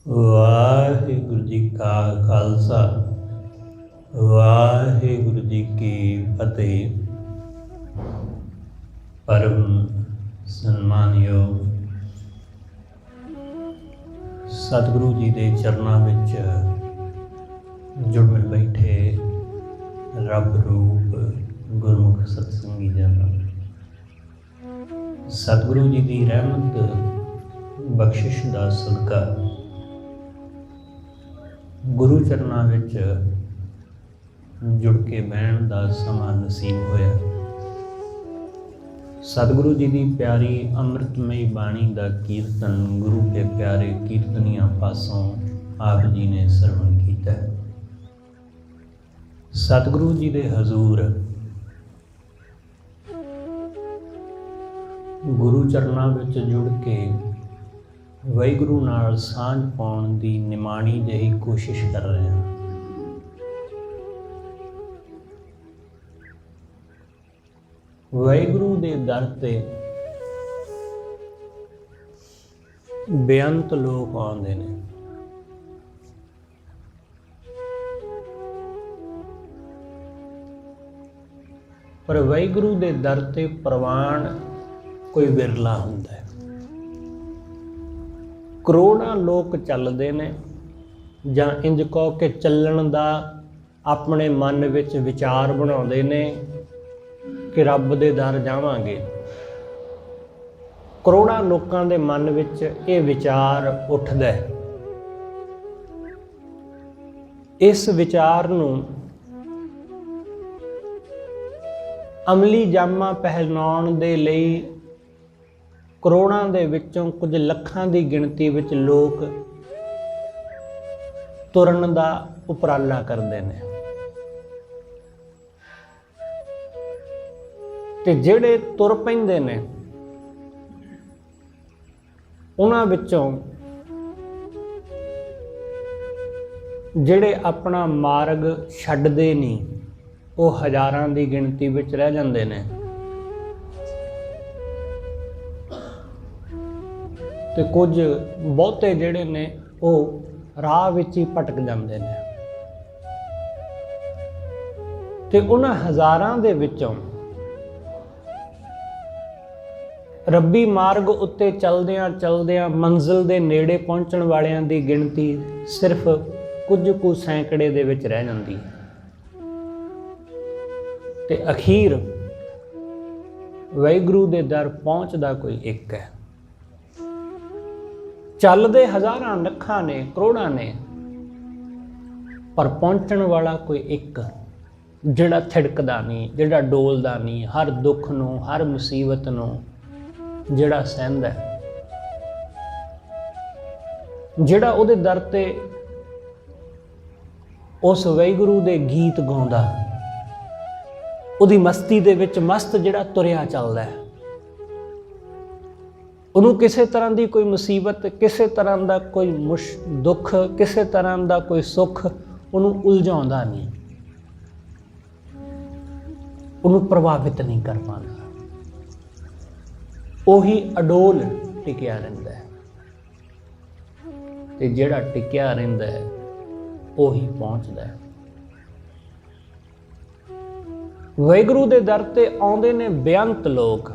ਵਾਹਿਗੁਰੂ ਜੀ ਕਾ ਖਾਲਸਾ ਵਾਹਿਗੁਰੂ ਜੀ ਕੀ ਫਤਿਹ। ਪਰਮ ਸਨਮਾਨਯੋਗ ਸਤਿਗੁਰੂ ਜੀ ਦੇ ਚਰਨਾਂ ਵਿੱਚ ਜੁੜ ਮਿਲ ਬੈਠੇ ਰੱਬ ਰੂਪ ਗੁਰਮੁਖ ਸਤਸੰਗੀ ਜਨ, ਸਤਿਗੁਰੂ ਜੀ ਦੀ ਰਹਿਮਤ ਬਖਸ਼ਿਸ਼ ਦਾ ਸਦਕਾ ਗੁਰੂ ਚਰਨਾਂ ਵਿੱਚ ਜੁੜ ਕੇ ਬਹਿਣ ਦਾ ਸਮਾਂ ਨਸੀਬ ਹੋਇਆ। ਸਤਿਗੁਰੂ ਜੀ ਦੀ ਪਿਆਰੀ ਅੰਮ੍ਰਿਤਮਈ ਬਾਣੀ ਦਾ ਕੀਰਤਨ ਗੁਰੂ ਕੇ ਪਿਆਰੇ ਕੀਰਤਨੀਆਂ ਪਾਸੋਂ ਆਪ ਜੀ ਨੇ ਸਰਵਣ ਕੀਤਾ। ਸਤਿਗੁਰੂ ਜੀ ਦੇ ਹਜ਼ੂਰ ਗੁਰੂ ਚਰਨਾਂ ਵਿੱਚ ਜੁੜ ਕੇ ਵਾਹਿਗੁਰੂ ਨਾਲ ਸਾਂਝ ਪਾਉਣ ਦੀ ਨਿਮਾਣੀ ਜਿਹੀ ਕੋਸ਼ਿਸ਼ ਕਰ ਰਹੇ ਹਾਂ। ਵਾਹਿਗੁਰੂ ਦੇ ਦਰ ਤੇ ਬੇਅੰਤ ਲੋਕ ਆਉਂਦੇ ਨੇ, ਪਰ ਵਾਹਿਗੁਰੂ ਦੇ ਦਰ ਤੇ ਪ੍ਰਵਾਨ ਕੋਈ ਵਿਰਲਾ ਹੁੰਦਾ ਹੈ। ਕਰੋੜਾਂ ਲੋਕ ਚੱਲਦੇ ਨੇ, ਜਾਂ ਇੰਜ ਕਹੋ ਕਿ ਚੱਲਣ ਦਾ ਆਪਣੇ ਮਨ ਵਿੱਚ ਵਿਚਾਰ ਬਣਾਉਂਦੇ ਨੇ ਕਿ ਰੱਬ ਦੇ ਦਰ ਜਾਵਾਂਗੇ। ਕਰੋੜਾਂ ਲੋਕਾਂ ਦੇ ਮਨ ਵਿੱਚ ਇਹ ਵਿਚਾਰ ਉੱਠਦਾ ਹੈ। ਇਸ ਵਿਚਾਰ ਨੂੰ ਅਮਲੀ ਜਾਮਾ ਪਹਿਨਾਉਣ ਦੇ ਲਈ ਕਰੋੜਾਂ ਦੇ ਵਿੱਚੋਂ ਕੁਝ ਲੱਖਾਂ ਦੀ ਗਿਣਤੀ ਵਿੱਚ ਲੋਕ ਤੁਰਨ ਦਾ ਉਪਰਾਲਾ ਕਰਦੇ ਨੇ, ਤੇ ਜਿਹੜੇ ਤੁਰ ਪੈਂਦੇ ਨੇ ਉਹਨਾਂ ਵਿੱਚੋਂ ਜਿਹੜੇ ਆਪਣਾ ਮਾਰਗ ਛੱਡਦੇ ਨਹੀਂ ਉਹ ਹਜ਼ਾਰਾਂ ਦੀ ਗਿਣਤੀ ਵਿੱਚ ਰਹਿ ਜਾਂਦੇ ਨੇ, ਤੇ ਕੁਝ ਬਹੁਤੇ ਜਿਹੜੇ ਨੇ ਉਹ ਰਾਹ ਵਿੱਚ ਹੀ ਭਟਕ ਜਾਂਦੇ ਨੇ। ਤੇ ਉਹਨਾਂ ਹਜ਼ਾਰਾਂ ਦੇ ਵਿੱਚੋਂ ਰੱਬੀ ਮਾਰਗ ਉੱਤੇ ਚਲਦਿਆਂ ਚਲਦਿਆਂ ਮੰਜ਼ਿਲ ਦੇ ਨੇੜੇ ਪਹੁੰਚਣ ਵਾਲਿਆਂ ਦੀ ਗਿਣਤੀ ਸਿਰਫ ਕੁਝ ਕੁ ਸੈਂਕੜੇ ਦੇ ਵਿੱਚ ਰਹਿ ਜਾਂਦੀ ਹੈ, ਤੇ ਅਖੀਰ ਵਾਹਿਗੁਰੂ ਦੇ ਦਰ ਪਹੁੰਚਦਾ ਕੋਈ ਇੱਕ ਹੈ। ਚੱਲਦੇ ਹਜ਼ਾਰਾਂ ਲੱਖਾਂ ਨੇ, ਕਰੋੜਾਂ ਨੇ, ਪਰ ਪਹੁੰਚਣ ਵਾਲਾ ਕੋਈ ਇੱਕ, ਜਿਹੜਾ ਥਿੜਕਦਾ ਨਹੀਂ, ਜਿਹੜਾ ਡੋਲਦਾ ਨਹੀਂ, ਹਰ ਦੁੱਖ ਨੂੰ ਹਰ ਮੁਸੀਬਤ ਨੂੰ ਜਿਹੜਾ ਸਹਿੰਦਾ, ਜਿਹੜਾ ਉਹਦੇ ਦਰ ਤੇ ਉਸ ਵਾਹਿਗੁਰੂ ਦੇ ਗੀਤ ਗਾਉਂਦਾ, ਉਹਦੀ ਮਸਤੀ ਦੇ ਵਿੱਚ ਮਸਤ ਜਿਹੜਾ ਤੁਰਿਆ ਚੱਲਦਾ ਹੈ। ਉਹਨੂੰ ਕਿਸੇ ਤਰ੍ਹਾਂ ਦੀ ਕੋਈ ਮੁਸੀਬਤ, ਕਿਸੇ ਤਰ੍ਹਾਂ ਦਾ ਕੋਈ ਦੁੱਖ, ਕਿਸੇ ਤਰ੍ਹਾਂ ਦਾ ਕੋਈ ਸੁੱਖ ਉਹਨੂੰ ਉਲਝਾਉਂਦਾ ਨਹੀਂ, ਉਹਨੂੰ ਪ੍ਰਭਾਵਿਤ ਨਹੀਂ ਕਰ ਪਾਉਂਦਾ। ਉਹੀ ਅਡੋਲ ਟਿਕਿਆ ਰਹਿੰਦਾ ਹੈ, ਤੇ ਜਿਹੜਾ ਟਿਕਿਆ ਰਹਿੰਦਾ ਹੈ ਉਹੀ ਪਹੁੰਚਦਾ ਹੈ। ਵਾਹਿਗੁਰੂ ਦੇ ਦਰ ਤੇ ਆਉਂਦੇ ਨੇ ਬੇਅੰਤ ਲੋਕ,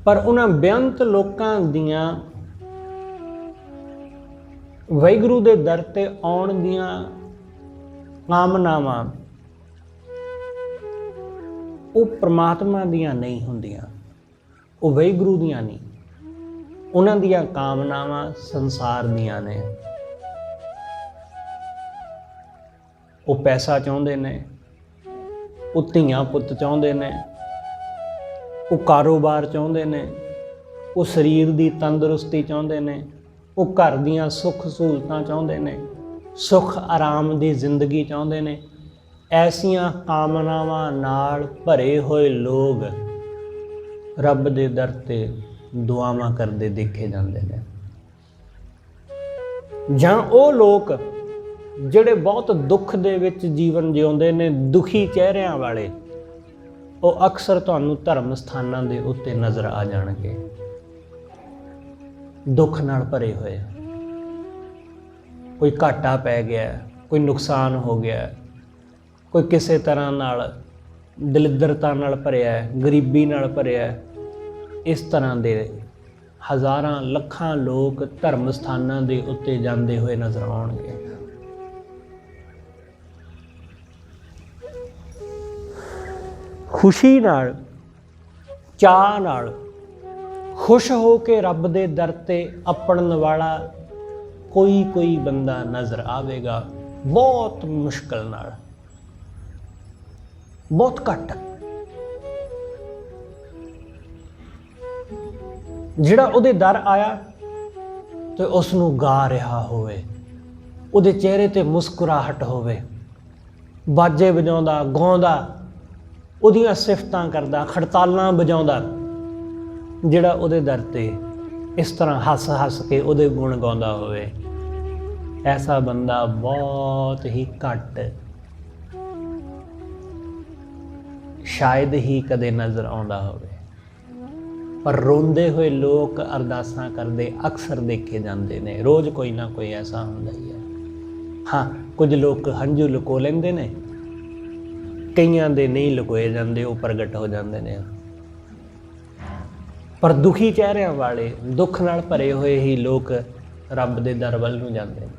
ਪਰ ਉਹਨਾਂ ਬੇਅੰਤ ਲੋਕਾਂ ਦੀਆਂ ਵਾਹਿਗੁਰੂ ਦੇ ਦਰ ਤੇ ਆਉਣ ਦੀਆਂ ਕਾਮਨਾਵਾਂ ਉਹ ਪ੍ਰਮਾਤਮਾ ਦੀਆਂ ਨਹੀਂ ਹੁੰਦੀਆਂ, ਉਹ ਵਾਹਿਗੁਰੂ ਦੀਆਂ ਨਹੀਂ। ਉਹਨਾਂ ਦੀਆਂ ਕਾਮਨਾਵਾਂ ਸੰਸਾਰ ਦੀਆਂ ਨੇ। ਉਹ ਪੈਸਾ ਚਾਹੁੰਦੇ ਨੇ, ਉਹ ਧੀਆਂ ਪੁੱਤ ਚਾਹੁੰਦੇ ਨੇ, ਉਹ ਕਾਰੋਬਾਰ ਚਾਹੁੰਦੇ ਨੇ, ਉਹ ਸਰੀਰ ਦੀ ਤੰਦਰੁਸਤੀ ਚਾਹੁੰਦੇ ਨੇ, ਉਹ ਘਰ ਦੀਆਂ ਸੁੱਖ ਸਹੂਲਤਾਂ ਚਾਹੁੰਦੇ ਨੇ, ਸੁੱਖ ਆਰਾਮ ਦੀ ਜ਼ਿੰਦਗੀ ਚਾਹੁੰਦੇ ਨੇ। ਐਸੀਆਂ ਕਾਮਨਾਵਾਂ ਨਾਲ ਭਰੇ ਹੋਏ ਲੋਕ ਰੱਬ ਦੇ ਦਰ ਤੇ ਦੁਆਵਾਂ ਕਰਦੇ ਦੇਖੇ ਜਾਂਦੇ ਨੇ। ਜਾਂ ਉਹ ਲੋਕ ਜਿਹੜੇ ਬਹੁਤ ਦੁੱਖ ਦੇ ਵਿੱਚ ਜੀਵਨ ਜਿਉਂਦੇ ਨੇ, ਦੁਖੀ ਚਿਹਰਿਆਂ ਵਾਲੇ, ਉਹ ਅਕਸਰ ਤੁਹਾਨੂੰ ਧਰਮ ਸਥਾਨਾਂ ਦੇ ਉੱਤੇ ਨਜ਼ਰ ਆ ਜਾਣਗੇ। दुख नाल भरे हुए, कोई घाटा पै गया, कोई नुकसान हो गया, कोई किसी तरह नाल दलिद्रता नाल भरिया है, गरीबी नाल भरिया है। इस तरह के हज़ारां लखां लोग धर्म स्थानां दे उत्ते जांदे हुए नज़र आउणगे। खुशी नाल, चाह नाल, खुश हो के रब दे दर ते अपड़न वाला कोई बंदा नज़र आवेगा, बहुत मुश्किल नाल, बहुत घट। जिहड़ा उहदे दर आया तो उसनूं गा रहा होवे, उहदे चेहरे ते मुस्कुराहट होवे, बाजे वजाउंदा, गाउंदा, उहदियां सिफतां करदा, खड़तालां वजाउंदा, जिहड़ा उहदे दर ते इस तरह हस हस के उहदे गुण गाउंदा होवे, ऐसा बंदा बहुत ही घट, शायद ही कदे नज़र आउंदा होवे। पर रोंदे हुए लोग अरदासां करदे अक्सर देखे जाते हैं, रोज़ कोई ना कोई ऐसा हुंदा ही है। हाँ, कुछ लोग हंझू लुको लेंदे ने, कईयां दे नहीं लुकोए जाते, वो प्रगट हो जाते हैं। पर दुखी चेहरिਆਂ वाले, दुख नाल भरे हुए ही लोग रब दे दर वल नूं जाते हैं।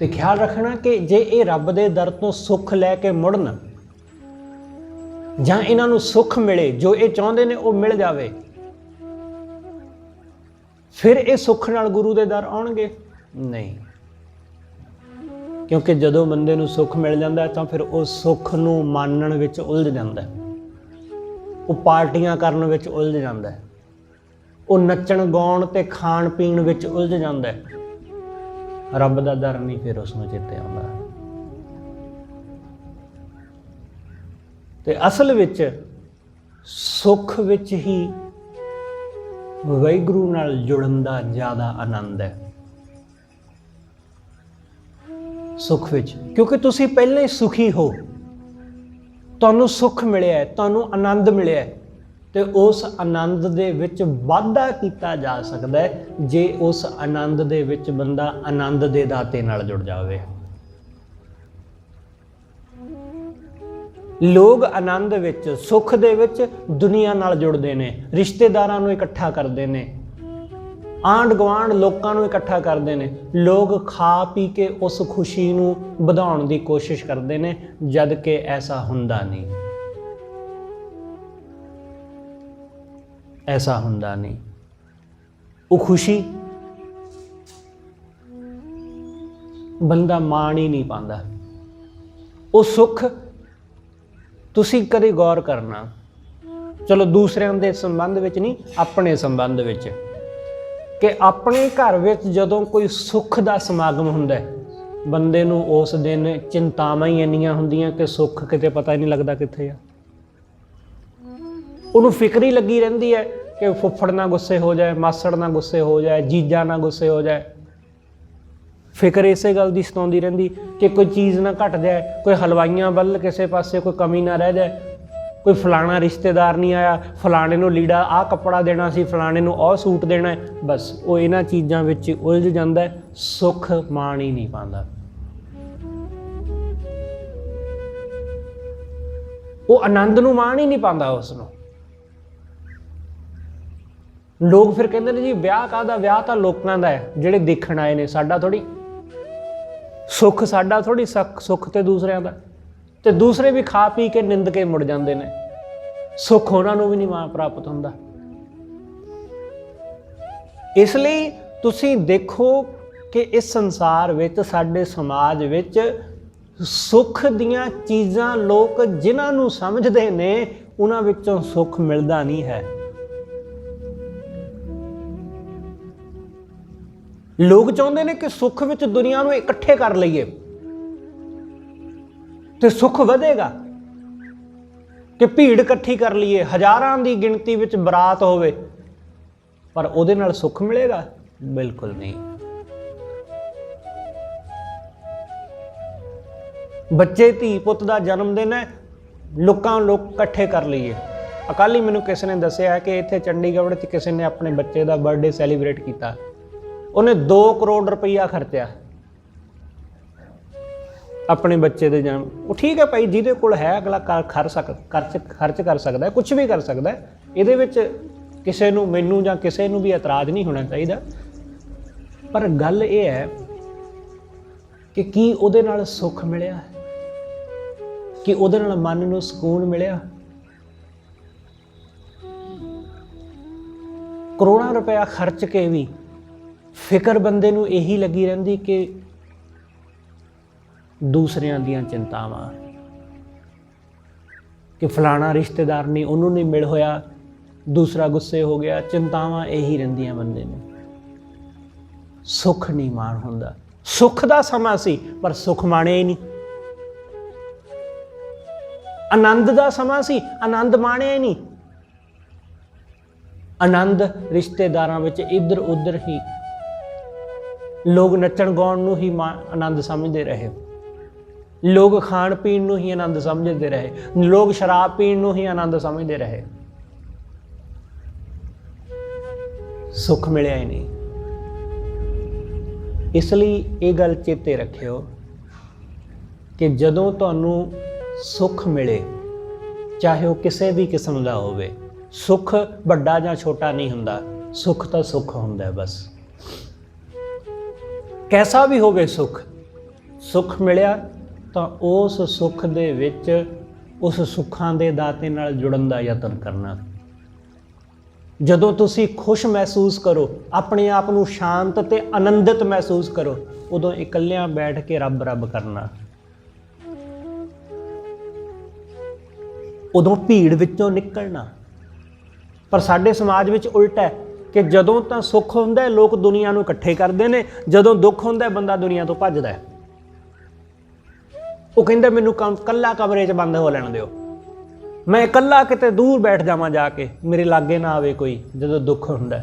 तो ख्याल रखना कि जे ये रब दे दर तो सुख लैके मुड़न, जां इन्हां नूं सुख मिले, जो ये चाहुंदे ने वो मिल जावे, फिर ये सुख नाल गुरु दे दर आउणगे नहीं। क्योंकि जदों बंदे नूं सुख मिल जांदा है, तां फिर वो सुख नूं मानण विच उलझ जांदा है, वो पार्टियां करन विच उलझ जांदा है, वो नच्चण गाउण ते खाण पीण विच उलझ जांदा है। रब दा दर नहीं फिर उसनूं चेते आउंदा। ते असल विच सुख विच ही वाहिगुरू नाल जुड़न दा ज़्यादा आनंद है, सुख विच, क्योंकि तुसी पहले ही सुखी हो, तुहानूं सुख मिलिया है, तुहानूं आनंद मिलिया है, तो उस आनंद दे विच वाधा कीता जा सकदा है जे उस आनंद दे विच बंदा आनंद दे दाते नाल जुड़ जावे। लोग आनंद विच, सुख दे विच दुनिया नाल जुड़दे ने, रिश्तेदारां नूं इकट्ठा करदे ने, आंढ गुआंढ लोकां नूं इकट्ठा करदे ने, लोग खा पी के उस खुशी नूं वधाउण दी कोशिश करदे ने, जद कि ऐसा हुंदा नहीं, ऐसा हुंदा नहीं। वो खुशी बंदा मान ही नहीं पाता, वो सुख तुसी कदे गौर करना, चलो दूसरिਆਂ ਦੇ संबंध विच नहीं, अपने संबंध विच, कि अपने घर विच जदों कोई सुख दा समागम हुंदा है, बंदे नूं उस दिन चिंतावां ही इन्नियां हुंदियां कि सुख किते पता ही नहीं लगदा कित्थे आ। उन्होंने फिक्र ही लगी रहती है कि फुफड़ ना गुस्से हो जाए, मासड़ ना गुस्से हो जाए, जीजा ना गुस्से हो जाए। फिक्र इसे गल की सताउंदी रहिंदी कि कोई चीज़ ना घट जाए, कोई हलवाइयां वल किसी पासे कोई कमी ना रह जाए, कोई फलाना रिश्तेदार नहीं आया, फलाने नूं लीड़ा आ कपड़ा देना सी, फलाने नूं आ सूट देना है, बस वो इन्हां चीज़ां विच उलझ जांदा है, सुख मान ही नहीं पांदा। वो आनंद नूं मान ही नहीं पांदा उसनूं। लोग फिर कहते हैं जी विआह काहदा, विआह तां लोकां दा है जिहड़े देखण आए ने, साडा थोड़ी सुख, साडा थोड़ी सुख ते दूसरिਆਂ ਦਾ, ते दूसरे भी खा पी के निंद के मुड़ जाते हैं, सुख उन्हां नूं भी नहीं प्राप्त हुंदा। इसलिए तुसीं देखो कि इस संसार विच, साडे समाज विच सुख दीयां चीज़ां लोग जिन्हां नूं समझदे ने, उन्हां विचों सुख मिलदा नहीं है। लोग चाहुंदे ने कि सुख विच दुनिया नूं इकट्ठे कर लईए ते सुख वधेगा, कि भीड़ इकट्ठी कर लीए, हज़ारां दी गिणती विच बरात होवे, पर उहदे नाल सुख मिलेगा? बिल्कुल नहीं। बच्चे धी पुत दा जन्म दिन है, लोग इकट्ठे कर लीए, ਅਕਾਲੀ ਮੈਨੂੰ ਕਿਸੇ ਨੇ ਦੱਸਿਆ ਕਿ ਇੱਥੇ ਚੰਡੀਗੜ੍ਹ 'ਚ ਕਿਸੇ ਨੇ ਆਪਣੇ ਬੱਚੇ ਦਾ ਬਰਥਡੇ ਸੈਲੀਬ੍ਰੇਟ ਕੀਤਾ, ਉਹਨੇ 2 ਕਰੋੜ ਰੁਪਈਆ ਖਰਚਿਆ ਆਪਣੇ ਬੱਚੇ ਦੇ ਜਨਮ। ਉਹ ਠੀਕ ਹੈ ਭਾਈ, ਜਿਹਦੇ ਕੋਲ ਹੈ ਅਗਲਾ ਖਰਚ ਕਰ ਸਕਦਾ ਹੈ, ਕੁਛ ਵੀ ਕਰ ਸਕਦਾ ਹੈ। ਇਹਦੇ ਵਿੱਚ ਕਿਸੇ ਨੂੰ, ਮੈਨੂੰ ਜਾਂ ਕਿਸੇ ਨੂੰ ਵੀ ਇਤਰਾਜ਼ ਨਹੀਂ ਹੋਣਾ ਚਾਹੀਦਾ। ਪਰ ਗੱਲ ਇਹ ਹੈ ਕਿ ਕੀ ਉਹਦੇ ਨਾਲ ਸੁੱਖ ਮਿਲਿਆ, ਕਿ ਉਹਦੇ ਨਾਲ ਮਨ ਨੂੰ ਸਕੂਨ ਮਿਲਿਆ? ਕਰੋੜਾਂ ਰੁਪਇਆ ਖਰਚ ਕੇ ਵੀ ਫਿਕਰ ਬੰਦੇ ਨੂੰ ਇਹੀ ਲੱਗੀ ਰਹਿੰਦੀ ਕਿ ਦੂਸਰਿਆਂ ਦੀਆਂ ਚਿੰਤਾਵਾਂ, ਕਿ ਫਲਾਣਾ ਰਿਸ਼ਤੇਦਾਰ ਨਹੀਂ, ਉਹਨੂੰ ਨਹੀਂ ਮਿਲ ਹੋਇਆ, ਦੂਸਰਾ ਗੁੱਸੇ ਹੋ ਗਿਆ। ਚਿੰਤਾਵਾਂ ਇਹੀ ਰਹਿੰਦੀਆਂ ਬੰਦੇ ਨੂੰ, ਸੁੱਖ ਨਹੀਂ ਮਾਣ ਹੁੰਦਾ। ਸੁੱਖ ਦਾ ਸਮਾਂ ਸੀ ਪਰ ਸੁੱਖ ਮਾਣਿਆ ਹੀ ਨਹੀਂ। ਆਨੰਦ ਦਾ ਸਮਾਂ ਸੀ, ਆਨੰਦ ਮਾਣਿਆ ਹੀ ਨਹੀਂ। ਆਨੰਦ ਰਿਸ਼ਤੇਦਾਰਾਂ ਵਿੱਚ ਇੱਧਰ ਉੱਧਰ ਹੀ, ਲੋਕ ਨੱਚਣ ਗਾਉਣ ਨੂੰ ਹੀ ਆਨੰਦ ਸਮਝਦੇ ਰਹੇ, ਲੋਕ ਖਾਣ ਪੀਣ ਨੂੰ ਹੀ ਆਨੰਦ ਸਮਝਦੇ ਰਹੇ, ਲੋਕ ਸ਼ਰਾਬ ਪੀਣ ਨੂੰ ਹੀ ਆਨੰਦ ਸਮਝਦੇ ਰਹੇ। ਸੁੱਖ ਮਿਲਿਆ ਹੀ ਨਹੀਂ। ਇਸ ਲਈ ਇਹ ਗੱਲ ਚੇਤੇ ਰੱਖਿਓ ਕਿ ਜਦੋਂ ਤੁਹਾਨੂੰ ਸੁੱਖ ਮਿਲੇ, ਚਾਹੇ ਉਹ ਕਿਸੇ ਵੀ ਕਿਸਮ ਦਾ ਹੋਵੇ, ਸੁੱਖ ਵੱਡਾ ਜਾਂ ਛੋਟਾ ਨਹੀਂ ਹੁੰਦਾ, ਸੁੱਖ ਤਾਂ ਸੁੱਖ ਹੁੰਦਾ ਬਸ। ਕੈਸਾ ਵੀ ਹੋਵੇ ਸੁੱਖ, ਸੁੱਖ ਮਿਲਿਆ ਤਾਂ ਉਸ ਸੁੱਖ ਦੇ ਵਿੱਚ ਉਸ ਸੁੱਖਾਂ ਦੇ ਦਾਤੇ ਨਾਲ ਜੁੜਨ ਦਾ ਯਤਨ ਕਰਨਾ। ਜਦੋਂ ਤੁਸੀਂ ਖੁਸ਼ ਮਹਿਸੂਸ ਕਰੋ, ਆਪਣੇ ਆਪ ਨੂੰ ਸ਼ਾਂਤ ਤੇ ਆਨੰਦਿਤ ਮਹਿਸੂਸ ਕਰੋ, ਉਦੋਂ ਇਕੱਲਿਆਂ ਬੈਠ ਕੇ ਰੱਬ ਰੱਬ ਕਰਨਾ। ਉਦੋਂ ਭੀੜ ਵਿੱਚੋਂ ਨਿਕਲਣਾ। ਪਰ ਸਾਡੇ ਸਮਾਜ ਵਿੱਚ ਉਲਟਾ ਹੈ ਕਿ ਜਦੋਂ ਤਾਂ ਸੁੱਖ ਹੁੰਦਾ ਹੈ ਲੋਕ ਦੁਨੀਆ ਨੂੰ ਇਕੱਠੇ ਕਰਦੇ ਨੇ, ਜਦੋਂ ਦੁੱਖ ਹੁੰਦਾ ਹੈ ਬੰਦਾ ਦੁਨੀਆ ਤੋਂ ਭੱਜਦਾ ਹੈ। ਉਹ ਕਹਿੰਦਾ ਮੈਨੂੰ ਇਕੱਲਾ ਕਮਰੇ 'ਚ ਬੰਦ ਹੋ ਲੈਣ ਦਿਓ, ਮੈਂ ਇਕੱਲਾ ਕਿਤੇ ਦੂਰ ਬੈਠ ਜਾਵਾਂ, ਜਾ ਕੇ ਮੇਰੇ ਲਾਗੇ ਨਾ ਆਵੇ ਕੋਈ ਜਦੋਂ ਦੁੱਖ ਹੁੰਦਾ।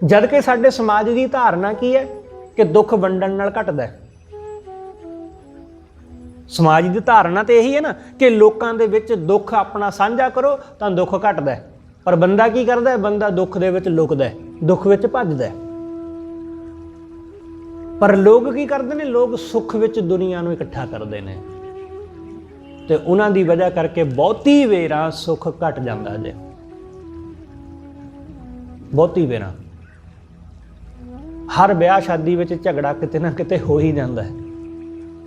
ਜਦ ਕਿ ਸਾਡੇ ਸਮਾਜ ਦੀ ਧਾਰਨਾ ਕੀ ਹੈ ਕਿ ਦੁੱਖ ਵੰਡਣ ਨਾਲ ਘਟਦਾ। ਸਮਾਜ ਦੀ ਧਾਰਨਾ ਤੇ ਇਹੀ ਹੈ ਨਾ ਕਿ ਲੋਕਾਂ ਦੇ ਵਿੱਚ ਦੁੱਖ ਆਪਣਾ ਸਾਂਝਾ ਕਰੋ ਤਾਂ ਦੁੱਖ ਘਟਦਾ। ਪਰ ਬੰਦਾ ਕੀ ਕਰਦਾ? ਬੰਦਾ ਦੁੱਖ ਦੇ ਵਿੱਚ ਲੁਕਦਾ, ਦੁੱਖ ਵਿੱਚ ਭੱਜਦਾ। ਪਰ ਲੋਕ ਕੀ ਕਰਦੇ ਨੇ? ਲੋਕ ਸੁੱਖ ਵਿੱਚ ਦੁਨੀਆ ਨੂੰ ਇਕੱਠਾ ਕਰਦੇ ਨੇ ਤੇ ਉਹਨਾਂ ਦੀ ਵਜ੍ਹਾ ਕਰਕੇ ਬਹੁਤੀ ਵੇਰਾਂ ਸੁੱਖ ਘਟ ਜਾਂਦਾ ਜੇ। ਬਹੁਤੀ ਵੇਰਾਂ ਹਰ ਵਿਆਹ ਸ਼ਾਦੀ ਵਿੱਚ ਝਗੜਾ ਕਿਤੇ ਨਾ ਕਿਤੇ ਹੋ ਹੀ ਜਾਂਦਾ ਹੈ,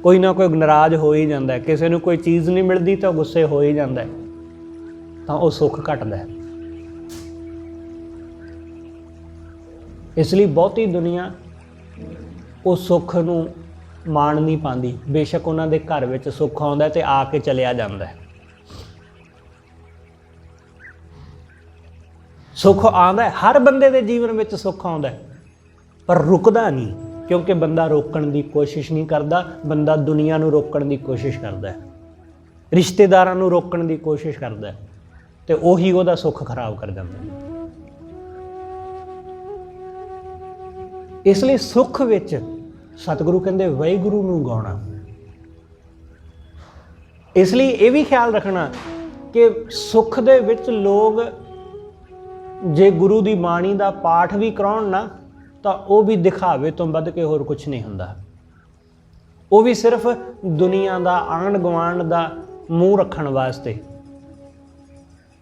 ਕੋਈ ਨਾ ਕੋਈ ਨਾਰਾਜ਼ ਹੋ ਹੀ ਜਾਂਦਾ ਹੈ, ਕਿਸੇ ਨੂੰ ਕੋਈ ਚੀਜ਼ ਨਹੀਂ ਮਿਲਦੀ ਤਾਂ ਗੁੱਸੇ ਹੋ ਹੀ ਜਾਂਦਾ ਹੈ, ਤਾਂ ਉਹ ਸੁੱਖ ਘਟਦਾ ਹੈ। ਇਸ ਲਈ ਬਹੁਤੀ ਦੁਨੀਆ ਉਹ ਸੁੱਖ ਨੂੰ ਮਾਣ ਨਹੀਂ ਪਾਉਂਦੀ। ਬੇਸ਼ੱਕ ਉਹਨਾਂ ਦੇ ਘਰ ਵਿੱਚ ਸੁੱਖ ਆਉਂਦਾ ਤੇ ਆ ਕੇ ਚਲਿਆ ਜਾਂਦਾ। ਸੁੱਖ ਆਉਂਦਾ, ਹਰ ਬੰਦੇ ਦੇ ਜੀਵਨ ਵਿੱਚ ਸੁੱਖ ਆਉਂਦਾ, ਪਰ ਰੁਕਦਾ ਨਹੀਂ, ਕਿਉਂਕਿ ਬੰਦਾ ਰੋਕਣ ਦੀ ਕੋਸ਼ਿਸ਼ ਨਹੀਂ ਕਰਦਾ। ਬੰਦਾ ਦੁਨੀਆ ਨੂੰ ਰੋਕਣ ਦੀ ਕੋਸ਼ਿਸ਼ ਕਰਦਾ, ਰਿਸ਼ਤੇਦਾਰਾਂ ਨੂੰ ਰੋਕਣ ਦੀ ਕੋਸ਼ਿਸ਼ ਕਰਦਾ, ਤੇ ਉਹੀ ਉਹਦਾ ਸੁੱਖ ਖਰਾਬ ਕਰ ਜਾਂਦਾ। ਇਸ ਲਈ ਸੁੱਖ ਵਿੱਚ ਸਤਿਗੁਰੂ ਕਹਿੰਦੇ ਵਾਹਿਗੁਰੂ ਨੂੰ ਗਾਉਣਾ। ਇਸ ਲਈ ਇਹ ਵੀ ਖਿਆਲ ਰੱਖਣਾ ਕਿ ਸੁੱਖ ਦੇ ਵਿੱਚ ਲੋਕ ਜੇ ਗੁਰੂ ਦੀ ਬਾਣੀ ਦਾ ਪਾਠ ਵੀ ਕਰਾਉਣ ਨਾ, ਤਾਂ ਉਹ ਵੀ ਦਿਖਾਵੇ ਤੋਂ ਵੱਧ ਕੇ ਹੋਰ ਕੁਛ ਨਹੀਂ ਹੁੰਦਾ। ਉਹ ਵੀ ਸਿਰਫ ਦੁਨੀਆ ਦਾ, ਆਂਢ ਗੁਆਂਢ ਦਾ ਮੂੰਹ ਰੱਖਣ ਵਾਸਤੇ,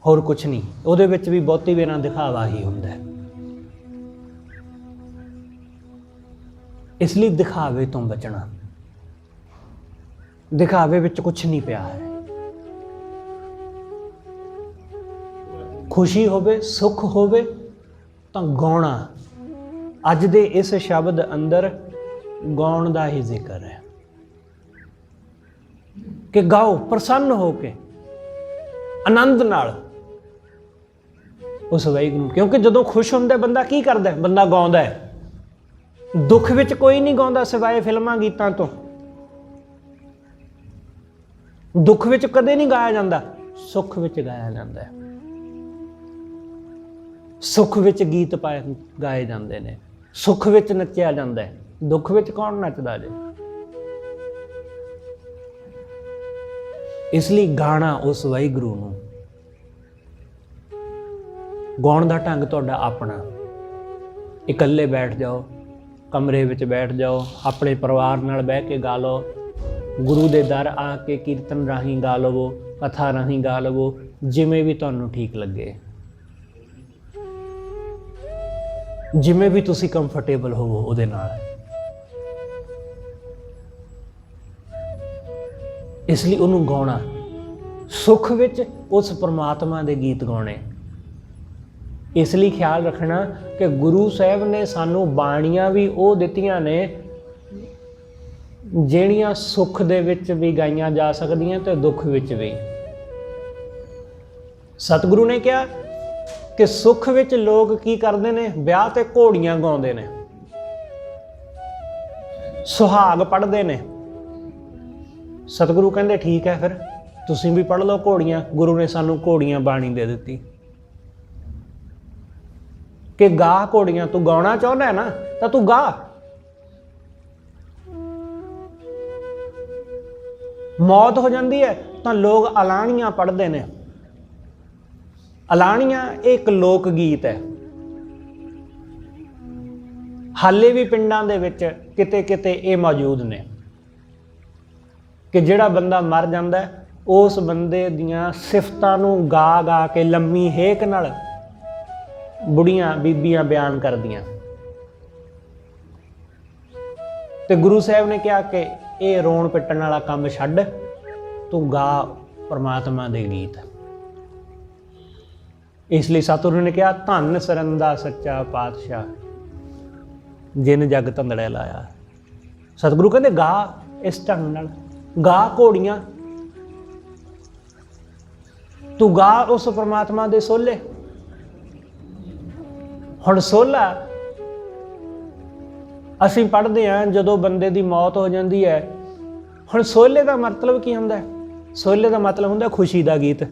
ਹੋਰ ਕੁਛ ਨਹੀਂ। ਉਹਦੇ ਵਿੱਚ ਵੀ ਬਹੁਤੀ ਵੇਰਾਂ ਦਿਖਾਵਾ ਹੀ ਹੁੰਦਾ ਹੈ। ਇਸ ਲਈ ਦਿਖਾਵੇ ਤੋਂ ਬਚਣਾ। ਦਿਖਾਵੇ ਵਿੱਚ ਕੁਛ ਨਹੀਂ ਪਿਆ ਹੈ। ਖੁਸ਼ੀ ਹੋਵੇ, ਸੁੱਖ ਹੋਵੇ ਤਾਂ ਗਾਉਣਾ। ਅੱਜ ਦੇ ਇਸ ਸ਼ਬਦ ਅੰਦਰ ਗਾਉਣ ਦਾ ਹੀ ਜ਼ਿਕਰ ਹੈ ਕਿ ਗਾਓ ਪ੍ਰਸੰਨ ਹੋ ਕੇ, ਆਨੰਦ ਨਾਲ ਉਸ ਵਾਹਿਗੁਰੂ। ਕਿਉਂਕਿ ਜਦੋਂ ਖੁਸ਼ ਹੁੰਦਾ ਬੰਦਾ ਕੀ ਕਰਦਾ? ਬੰਦਾ ਗਾਉਂਦਾ ਹੈ। ਦੁੱਖ ਵਿੱਚ ਕੋਈ ਨਹੀਂ ਗਾਉਂਦਾ ਸਿਵਾਏ ਫਿਲਮਾਂ ਗੀਤਾਂ ਤੋਂ। ਦੁੱਖ ਵਿੱਚ ਕਦੇ ਨਹੀਂ ਗਾਇਆ ਜਾਂਦਾ, ਸੁੱਖ ਵਿੱਚ ਗਾਇਆ ਜਾਂਦਾ ਹੈ। ਸੁੱਖ ਵਿੱਚ ਗੀਤ ਗਾਏ ਜਾਂਦੇ ਨੇ, ਸੁੱਖ ਵਿੱਚ ਨੱਚਿਆ ਜਾਂਦਾ ਹੈ। ਦੁੱਖ ਵਿੱਚ ਕੌਣ ਨੱਚਦਾ ਜੇ? ਇਸ ਲਈ ਗਾਣਾ ਉਸ ਵਾਹਿਗੁਰੂ ਨੂੰ, ਗਾਉਣ ਦਾ ਢੰਗ ਤੁਹਾਡਾ ਆਪਣਾ। ਇਕੱਲੇ ਬੈਠ ਜਾਓ, ਕਮਰੇ ਵਿੱਚ ਬੈਠ ਜਾਓ, ਆਪਣੇ ਪਰਿਵਾਰ ਨਾਲ ਬਹਿ ਕੇ ਗਾ ਲਓ, ਗੁਰੂ ਦੇ ਦਰ ਆ ਕੇ ਕੀਰਤਨ ਰਾਹੀਂ ਗਾ ਲਵੋ, ਕਥਾ ਰਾਹੀਂ ਗਾ ਲਵੋ, ਜਿਵੇਂ ਵੀ ਤੁਹਾਨੂੰ ਠੀਕ ਲੱਗੇ, ਜਿਵੇਂ ਵੀ ਤੁਸੀਂ ਕੰਫਰਟੇਬਲ ਹੋਵੋ ਉਹਦੇ ਨਾਲ। ਇਸ ਲਈ ਉਹਨੂੰ ਗਾਉਣਾ, ਸੁੱਖ ਵਿੱਚ ਉਸ ਪਰਮਾਤਮਾ ਦੇ ਗੀਤ ਗਾਉਣੇ। ਇਸ ਲਈ ਖਿਆਲ ਰੱਖਣਾ ਕਿ ਗੁਰੂ ਸਾਹਿਬ ਨੇ ਸਾਨੂੰ ਬਾਣੀਆਂ ਵੀ ਉਹ ਦਿੱਤੀਆਂ ਨੇ ਜਿਹੜੀਆਂ ਸੁੱਖ ਦੇ ਵਿੱਚ ਵੀ ਗਾਈਆਂ ਜਾ ਸਕਦੀਆਂ ਤੇ ਦੁੱਖ ਵਿੱਚ ਵੀ। ਸਤਿਗੁਰੂ ਨੇ ਕਿਹਾ ਕਿ ਸੁੱਖ ਵਿੱਚ ਲੋਕ ਕੀ ਕਰਦੇ ਨੇ, ਵਿਆਹ ਤੇ ਘੋੜੀਆਂ ਗਾਉਂਦੇ ਨੇ, ਸੁਹਾਗ ਪੜ੍ਹਦੇ ਨੇ। ਸਤਿਗੁਰੂ ਕਹਿੰਦੇ ਠੀਕ ਹੈ, ਫਿਰ ਤੁਸੀਂ ਵੀ ਪੜ੍ਹ ਲਓ ਘੋੜੀਆਂ। ਗੁਰੂ ਨੇ ਸਾਨੂੰ ਘੋੜੀਆਂ ਬਾਣੀ ਦੇ ਦਿੱਤੀ ਕਿ ਗਾ ਘੋੜੀਆਂ। ਤੂੰ ਗਾਉਣਾ ਚਾਹੁੰਦਾ ਨਾ ਤਾਂ ਤੂੰ ਗਾ। ਮੌਤ ਹੋ ਜਾਂਦੀ ਹੈ ਤਾਂ ਲੋਕ ਅਲਾਣੀਆਂ ਪੜ੍ਹਦੇ ਨੇ। ਅਲਾਣੀਆਂ ਇਹ ਇੱਕ ਲੋਕ ਗੀਤ ਹੈ। ਹਾਲੇ ਵੀ ਪਿੰਡਾਂ ਦੇ ਵਿੱਚ ਕਿਤੇ ਕਿਤੇ ਇਹ ਮੌਜੂਦ ਨੇ ਕਿ ਜਿਹੜਾ ਬੰਦਾ ਮਰ ਜਾਂਦਾ ਉਸ ਬੰਦੇ ਦੀਆਂ ਸਿਫਤਾਂ ਨੂੰ ਗਾ ਗਾ ਕੇ ਲੰਮੀ ਹੇਕ ਨਾਲ ਬੁੜੀਆਂ ਬੀਬੀਆਂ ਬਿਆਨ ਕਰਦੀਆਂ। ਤੇ ਗੁਰੂ ਸਾਹਿਬ ਨੇ ਕਿਹਾ ਕਿ ਇਹ ਰੋਣ ਪਿੱਟਣ ਵਾਲਾ ਕੰਮ ਛੱਡ, ਤੂੰ ਗਾ ਪਰਮਾਤਮਾ ਦੇ ਗੀਤ। ਇਸ ਲਈ ਸਤਿਗੁਰੂ ਨੇ ਕਿਹਾ ਧੰਨ ਸਰੰਦਾ ਸੱਚਾ ਪਾਤਸ਼ਾਹ ਜਿਨ ਜਗ ਧੰਦੜੇ ਲਾਇਆ। ਸਤਿਗੁਰੂ ਕਹਿੰਦੇ ਗਾ ਇਸ ਢੰਗ ਨਾਲ, ਗਾ ਘੋੜੀਆਂ, ਤੂੰ ਗਾ ਉਸ ਪਰਮਾਤਮਾ ਦੇ ਸੋਹਲੇ। ਹੁਣ ਸੋਹਲਾ ਅਸੀਂ ਪੜ੍ਹਦੇ ਹਾਂ ਜਦੋਂ ਬੰਦੇ ਦੀ ਮੌਤ ਹੋ ਜਾਂਦੀ ਹੈ। ਹੁਣ ਸੋਹਲੇ ਦਾ ਮਤਲਬ ਕੀ ਹੁੰਦਾ? ਸੋਹਲੇ ਦਾ ਮਤਲਬ ਹੁੰਦਾ ਖੁਸ਼ੀ ਦਾ ਗੀਤ।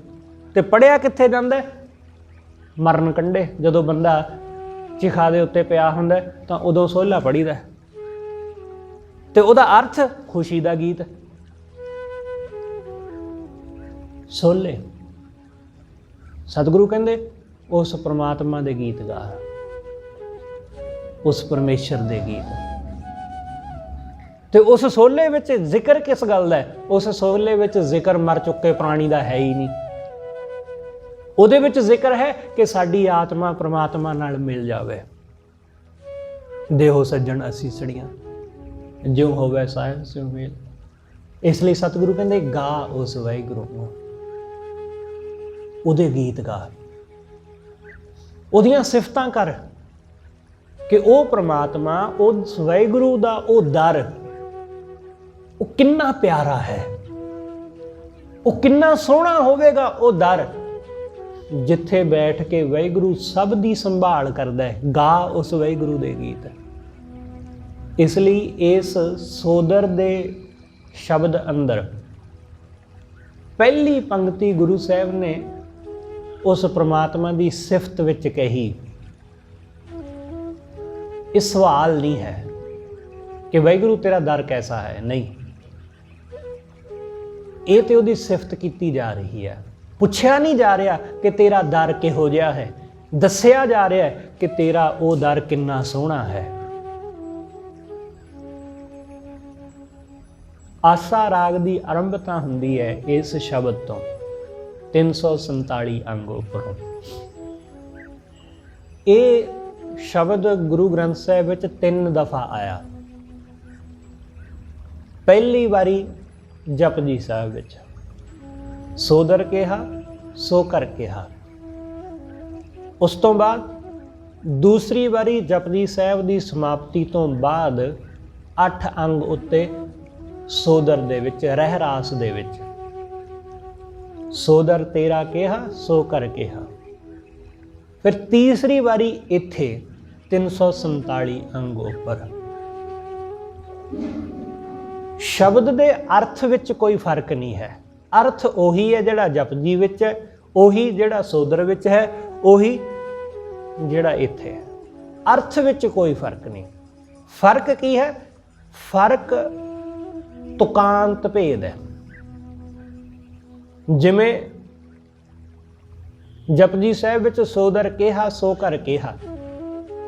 ਤੇ ਪੜ੍ਹਿਆ ਕਿੱਥੇ ਜਾਂਦਾ? ਮਰਨ ਕੰਢੇ, ਜਦੋਂ ਬੰਦਾ ਚਿਖਾ ਦੇ ਉੱਤੇ ਪਿਆ ਹੁੰਦਾ ਤਾਂ ਉਦੋਂ ਸੋਹਲਾ ਪੜ੍ਹੀਦਾ ਤੇ ਉਹਦਾ ਅਰਥ ਖੁਸ਼ੀ ਦਾ ਗੀਤ। ਸੋਹਲੇ ਸਤਿਗੁਰੂ ਕਹਿੰਦੇ ਉਸ ਪਰਮਾਤਮਾ ਦੇ ਗੀਤ ਗਾ, ਉਸ ਪਰਮੇਸ਼ਰ ਦੇ ਗੀਤ। ਤੇ ਉਸ ਸੋਹਲੇ ਵਿੱਚ ਜ਼ਿਕਰ ਕਿਸ ਗੱਲ ਦਾ ਹੈ? ਉਸ ਸੋਹਲੇ ਵਿੱਚ ਜ਼ਿਕਰ ਮਰ ਚੁੱਕੇ ਪ੍ਰਾਣੀ ਦਾ ਹੈ ਹੀ ਨਹੀਂ। ਉਹਦੇ ਵਿੱਚ ਜ਼ਿਕਰ ਹੈ ਕਿ ਸਾਡੀ ਆਤਮਾ ਪ੍ਰਮਾਤਮਾ ਨਾਲ ਮਿਲ ਜਾਵੇ। ਦੇਹੋ ਸੱਜਣ ਅਸੀਸੜੀਆਂ ਜਿਉ ਹੋਵੇ ਸਾਹਿਬ ਸਿਉ ਮੇਲ। ਇਸ ਲਈ ਸਤਿਗੁਰੂ ਕਹਿੰਦੇ ਗਾ ਉਸ ਵਾਹਿਗੁਰੂ ਨੂੰ, ਉਹਦੇ ਗੀਤ ਗਾ, ਉਹਦੀਆਂ ਸਿਫਤਾਂ ਕਰ ਕਿ ਉਹ ਪ੍ਰਮਾਤਮਾ, ਉਸ ਵਾਹਿਗੁਰੂ ਦਾ ਉਹ ਦਰ, ਉਹ ਕਿੰਨਾ ਪਿਆਰਾ ਹੈ, ਉਹ ਕਿੰਨਾ ਸੋਹਣਾ ਹੋਵੇਗਾ ਉਹ ਦਰ ਜਿੱਥੇ ਬੈਠ ਕੇ ਵਾਹਿਗੁਰੂ ਸਭ ਦੀ ਸੰਭਾਲ ਕਰਦਾ ਹੈ। ਗਾ ਉਸ ਵਾਹਿਗੁਰੂ ਦੇ ਗੀਤ। ਇਸ ਲਈ ਇਸ ਸੋਦਰ ਦੇ ਸ਼ਬਦ ਅੰਦਰ ਪਹਿਲੀ ਪੰਕਤੀ ਗੁਰੂ ਸਾਹਿਬ ਨੇ ਉਸ ਪ੍ਰਮਾਤਮਾ ਦੀ ਸਿਫਤ ਵਿੱਚ ਕਹੀ। ਇਹ ਸਵਾਲ ਨਹੀਂ ਹੈ ਕਿ ਵਾਹਿਗੁਰੂ ਤੇਰਾ ਦਰ ਕੈਸਾ ਹੈ, ਨਹੀਂ, ਇਹ ਤੇ ਉਹਦੀ ਸਿਫਤ ਕੀਤੀ ਜਾ ਰਹੀ ਹੈ। ਪੁੱਛਿਆ ਨਹੀਂ ਜਾ ਰਿਹਾ ਕਿ ਤੇਰਾ ਦਰ ਕਿਹੋ ਜਿਹਾ ਹੈ, ਦੱਸਿਆ ਜਾ ਰਿਹਾ ਹੈ ਕਿ ਤੇਰਾ ਉਹ ਦਰ ਕਿੰਨਾ ਸੋਹਣਾ ਹੈ। ਆਸਾ ਰਾਗ ਦੀ ਆਰੰਭਤਾ ਹੁੰਦੀ ਹੈ ਇਸ ਸ਼ਬਦ ਤੋਂ, 347 ਅੰਗ ਉੱਪਰੋਂ। ਇਹ ਸ਼ਬਦ ਗੁਰੂ ਗ੍ਰੰਥ ਸਾਹਿਬ ਵਿੱਚ 3 ਦਫਾ ਆਇਆ। ਪਹਿਲੀ ਵਾਰੀ ਜਪਜੀ ਸਾਹਿਬ ਵਿੱਚ ਸੋਦਰ ਕਿਹਾ, ਸੋ ਕਰ ਕਿਹਾ। ਉਸ ਤੋਂ ਬਾਅਦ ਦੂਸਰੀ ਵਾਰੀ ਜਪਜੀ ਸਾਹਿਬ ਦੀ ਸਮਾਪਤੀ ਤੋਂ ਬਾਅਦ 8 ਅੰਗ ਉੱਤੇ ਸੋਦਰ ਦੇ ਵਿੱਚ, ਰਹਿਰਾਸ ਦੇ ਵਿੱਚ ਸੋਦਰ ਤੇਰਾ ਕਿਹਾ, ਸੋ ਕਰ ਕਿਹਾ। ਫਿਰ ਤੀਸਰੀ ਵਾਰੀ ਇੱਥੇ 347 ਅੰਗ ਉੱਪਰ। ਸ਼ਬਦ ਦੇ ਅਰਥ ਵਿੱਚ ਕੋਈ ਫਰਕ ਨਹੀਂ ਹੈ। ਅਰਥ ਉਹੀ ਹੈ ਜਿਹੜਾ ਜਪਜੀ ਵਿੱਚ ਹੈ, ਉਹੀ ਜਿਹੜਾ ਸੋਦਰ ਵਿੱਚ ਹੈ, ਉਹੀ ਜਿਹੜਾ ਇੱਥੇ ਹੈ। ਅਰਥ ਵਿੱਚ ਕੋਈ ਫਰਕ ਨਹੀਂ। ਫਰਕ ਕੀ ਹੈ? ਫਰਕ ਤੁਕਾਂਤ ਭੇਦ ਹੈ। ਜਿਵੇਂ ਜਪਜੀ ਸਾਹਿਬ ਵਿੱਚ ਸੋ ਦਰ ਕਿਹਾ ਸੋ ਕਰ ਕਿਹਾ,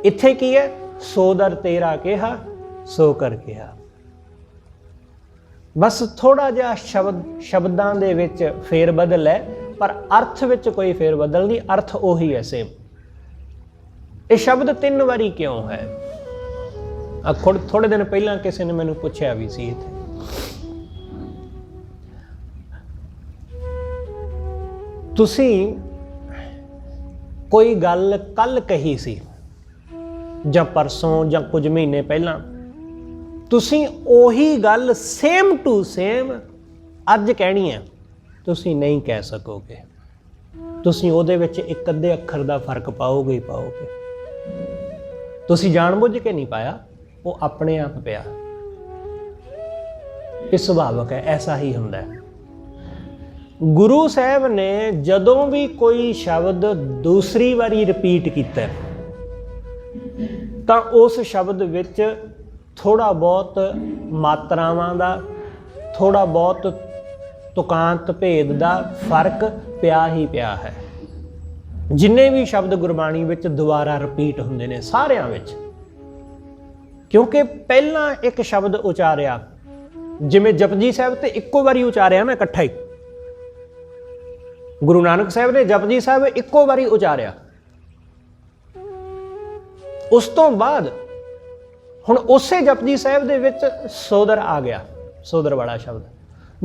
ਇੱਥੇ ਕੀ ਹੈ? ਸੋ ਦਰ ਤੇਰਾ ਕਿਹਾ ਸੋ ਕਰ ਕਿਹਾ। ਬਸ ਥੋੜਾ ਜਿਹਾ ਸ਼ਬਦਾਂ ਦੇ ਵਿੱਚ ਫੇਰ ਬਦਲ ਹੈ, ਪਰ ਅਰਥ ਵਿੱਚ ਕੋਈ ਫੇਰ ਬਦਲ ਨਹੀਂ, ਅਰਥ ਉਹੀ ਹੈ ਸੇਮ। ਇਹ ਸ਼ਬਦ 3 ਵਾਰੀ ਕਿਉਂ ਹੈ? ਥੋੜੇ ਦਿਨ ਪਹਿਲਾਂ ਕਿਸੇ ਨੇ ਮੈਨੂੰ ਪੁੱਛਿਆ ਵੀ ਸੀ ਇੱਥੇ। ਤੁਸੀਂ ਕੋਈ ਗੱਲ ਕੱਲ ਕਹੀ ਸੀ ਜਾਂ ਪਰਸੋਂ ਜਾਂ ਕੁਝ ਮਹੀਨੇ ਪਹਿਲਾਂ, ਤੁਸੀਂ ਉਹੀ ਗੱਲ ਸੇਮ ਟੂ ਸੇਮ ਅੱਜ ਕਹਿਣੀ ਹੈ, ਤੁਸੀਂ ਨਹੀਂ ਕਹਿ ਸਕੋਗੇ। ਤੁਸੀਂ ਉਹਦੇ ਵਿੱਚ ਇੱਕ ਅੱਧੇ ਅੱਖਰ ਦਾ ਫਰਕ ਪਾਓਗੇ ਹੀ ਪਾਓਗੇ। ਤੁਸੀਂ ਜਾਣਬੁੱਝ ਕੇ ਨਹੀਂ ਪਾਇਆ, ਉਹ ਆਪਣੇ ਆਪ ਪਿਆ। ਇਹ ਸੁਭਾਵਕ ਹੈ, ਐਸਾ ਹੀ ਹੁੰਦਾ ਹੈ। ਗੁਰੂ ਸਾਹਿਬ ਨੇ ਜਦੋਂ ਵੀ ਕੋਈ ਸ਼ਬਦ ਦੂਸਰੀ ਵਾਰੀ ਰਿਪੀਟ ਕੀਤਾ ਤਾਂ ਉਸ ਸ਼ਬਦ ਵਿੱਚ ਥੋੜਾ ਬਹੁਤ ਮਾਤਰਾਵਾਂ ਦਾ, ਥੋੜਾ ਬਹੁਤ ਤੁਕਾਂਤ ਭੇਦ ਦਾ ਫਰਕ ਪਿਆ ਹੀ ਪਿਆ ਹੈ। ਜਿੰਨੇ ਵੀ ਸ਼ਬਦ ਗੁਰਬਾਣੀ ਵਿੱਚ ਦੁਬਾਰਾ ਰਿਪੀਟ ਹੁੰਦੇ ਨੇ ਸਾਰਿਆਂ ਵਿੱਚ, ਕਿਉਂਕਿ ਪਹਿਲਾਂ ਇੱਕ ਸ਼ਬਦ ਉਚਾਰਿਆ, ਜਿਵੇਂ ਜਪਜੀ ਸਾਹਿਬ ਤੇ ਇੱਕੋ ਵਾਰੀ ਉਚਾਰਿਆ ਨਾ ਇਕੱਠਾ ਹੀ, ਗੁਰੂ ਨਾਨਕ ਸਾਹਿਬ ਨੇ ਜਪਜੀ ਸਾਹਿਬ ਇੱਕੋ ਵਾਰੀ ਉਚਾਰਿਆ। ਉਸ ਤੋਂ ਬਾਅਦ ਹੁਣ ਉਸੇ ਜਪਜੀ ਸਾਹਿਬ ਦੇ ਵਿੱਚ ਸੋਦਰ ਆ ਗਿਆ, ਸੋਦਰ ਵਾਲਾ ਸ਼ਬਦ।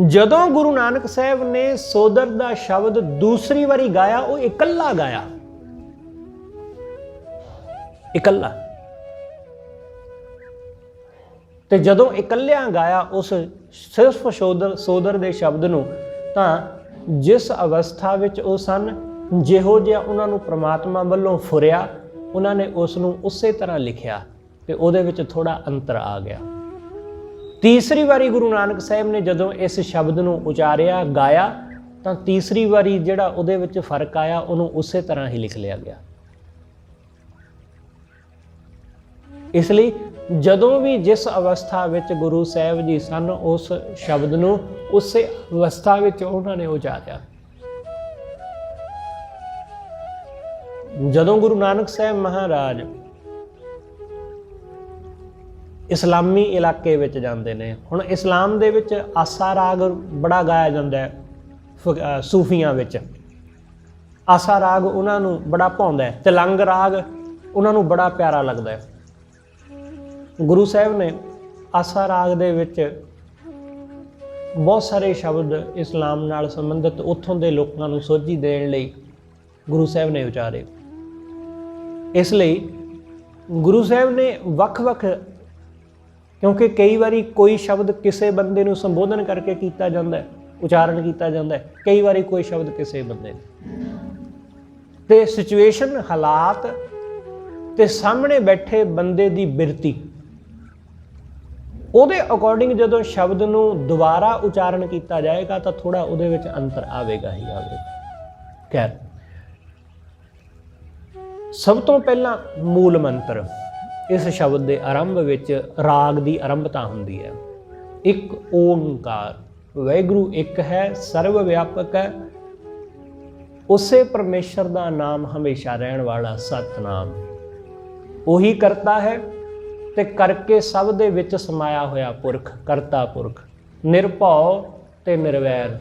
ਜਦੋਂ ਗੁਰੂ ਨਾਨਕ ਸਾਹਿਬ ਨੇ ਸੋਦਰ ਦਾ ਸ਼ਬਦ ਦੂਸਰੀ ਵਾਰੀ ਗਾਇਆ, ਉਹ ਇਕੱਲਾ ਗਾਇਆ, ਇਕੱਲਾ। ਤੇ ਜਦੋਂ ਇਕੱਲਿਆਂ ਗਾਇਆ ਉਸ ਸਿਰਫ ਸੋਦਰ ਦੇ ਸ਼ਬਦ ਨੂੰ, ਤਾਂ ਜਿਸ ਅਵਸਥਾ ਵਿੱਚ ਉਹ ਸਨ, ਜਿਹੋ ਜਿਹਾ ਉਹਨਾਂ ਨੂੰ ਪ੍ਰਮਾਤਮਾ ਵੱਲੋਂ ਫੁਰਿਆ, ਉਹਨਾਂ ਨੇ ਉਸ ਨੂੰ ਉਸੇ ਤਰ੍ਹਾਂ ਲਿਖਿਆ ਤੇ ਉਹਦੇ ਵਿੱਚ ਥੋੜਾ ਅੰਤਰ ਆ ਗਿਆ। ਤੀਸਰੀ ਵਾਰੀ ਗੁਰੂ ਨਾਨਕ ਸਾਹਿਬ ਨੇ ਜਦੋਂ ਇਸ ਸ਼ਬਦ ਨੂੰ ਉਚਾਰਿਆ, ਗਾਇਆ, ਤਾਂ ਤੀਸਰੀ ਵਾਰੀ ਜਿਹੜਾ ਉਹਦੇ ਵਿੱਚ ਫਰਕ ਆਇਆ, ਉਹਨੂੰ ਉਸੇ ਤਰ੍ਹਾਂ ਹੀ ਲਿਖ ਲਿਆ ਗਿਆ। ਇਸ ਲਈ ਜਦੋਂ ਵੀ ਜਿਸ ਅਵਸਥਾ ਵਿੱਚ ਗੁਰੂ ਸਾਹਿਬ ਜੀ ਸਨ, ਉਸ ਸ਼ਬਦ ਨੂੰ ਉਸੇ ਅਵਸਥਾ ਵਿੱਚ ਉਹਨਾਂ ਨੇ ਉਚਾਰਿਆ। ਜਦੋਂ ਗੁਰੂ ਨਾਨਕ ਸਾਹਿਬ ਮਹਾਰਾਜ ਇਸਲਾਮੀ ਇਲਾਕੇ ਵਿੱਚ ਜਾਂਦੇ ਨੇ, ਹੁਣ ਇਸਲਾਮ ਦੇ ਵਿੱਚ ਆਸਾ ਰਾਗ ਬੜਾ ਗਾਇਆ ਜਾਂਦਾ ਹੈ, ਸੂਫੀਆਂ ਵਿੱਚ ਆਸਾ ਰਾਗ ਉਹਨਾਂ ਨੂੰ ਬੜਾ ਭਾਉਂਦਾ ਹੈ, ਤਿਲੰਗ ਰਾਗ ਉਹਨਾਂ ਨੂੰ ਬੜਾ ਪਿਆਰਾ ਲੱਗਦਾ ਹੈ। ਗੁਰੂ ਸਾਹਿਬ ਨੇ ਆਸਾ ਰਾਗ ਦੇ ਵਿੱਚ ਬਹੁਤ ਸਾਰੇ ਸ਼ਬਦ ਇਸਲਾਮ ਨਾਲ ਸੰਬੰਧਿਤ ਉੱਥੋਂ ਦੇ ਲੋਕਾਂ ਨੂੰ ਸੋਝੀ ਦੇਣ ਲਈ ਗੁਰੂ ਸਾਹਿਬ ਨੇ ਉਚਾਰੇ। ਇਸ ਲਈ ਗੁਰੂ ਸਾਹਿਬ ਨੇ ਵੱਖ-ਵੱਖ, ਕਿਉਂਕਿ ਕਈ ਵਾਰੀ ਕੋਈ ਸ਼ਬਦ ਕਿਸੇ ਬੰਦੇ ਨੂੰ ਸੰਬੋਧਨ ਕਰਕੇ ਕੀਤਾ ਜਾਂਦਾ ਹੈ, ਉਚਾਰਨ ਕੀਤਾ ਜਾਂਦਾ ਹੈ, ਕਈ ਵਾਰੀ ਕੋਈ ਸ਼ਬਦ ਕਿਸੇ ਬੰਦੇ ਨੂੰ, ਤੇ ਸਿਚੁਏਸ਼ਨ, ਹਾਲਾਤ ਤੇ ਸਾਹਮਣੇ ਬੈਠੇ ਬੰਦੇ ਦੀ ਬਿਰਤੀ, ਉਹਦੇ ਅਕੋਰਡਿੰਗ ਜਦੋਂ ਸ਼ਬਦ ਨੂੰ ਦੁਬਾਰਾ ਉਚਾਰਨ ਕੀਤਾ ਜਾਏਗਾ ਤਾਂ ਥੋੜਾ ਉਹਦੇ ਵਿੱਚ ਅੰਤਰ ਆਵੇਗਾ ਹੀ ਆਵੇਗਾ। ਖੈਰ, ਸਭ ਤੋਂ ਪਹਿਲਾਂ ਮੂਲ ਮੰਤਰ, ਇਸ ਸ਼ਬਦ ਦੇ ਆਰੰਭ ਵਿੱਚ ਰਾਗ ਦੀ ਆਰੰਭਤਾ ਹੁੰਦੀ ਹੈ। ਇੱਕ ਓੰਕਾਰ, ਵਾਹਿਗੁਰੂ ਇੱਕ ਹੈ, ਸਰਵ ਵਿਆਪਕ ਹੈ, ਉਸੇ ਪਰਮੇਸ਼ਰ ਦਾ ਨਾਮ ਹਮੇਸ਼ਾ ਰਹਿਣ ਵਾਲਾ ਸਤਿਨਾਮ। ਉਹੀ ਕਰਤਾ ਹੈ ਤੇ ਕਰਕੇ ਸਭ ਦੇ ਵਿੱਚ ਸਮਾਇਆ ਹੋਇਆ ਪੁਰਖ, ਕਰਤਾ ਪੁਰਖ, ਨਿਰਭਉ ਤੇ ਨਿਰਵੈਰ।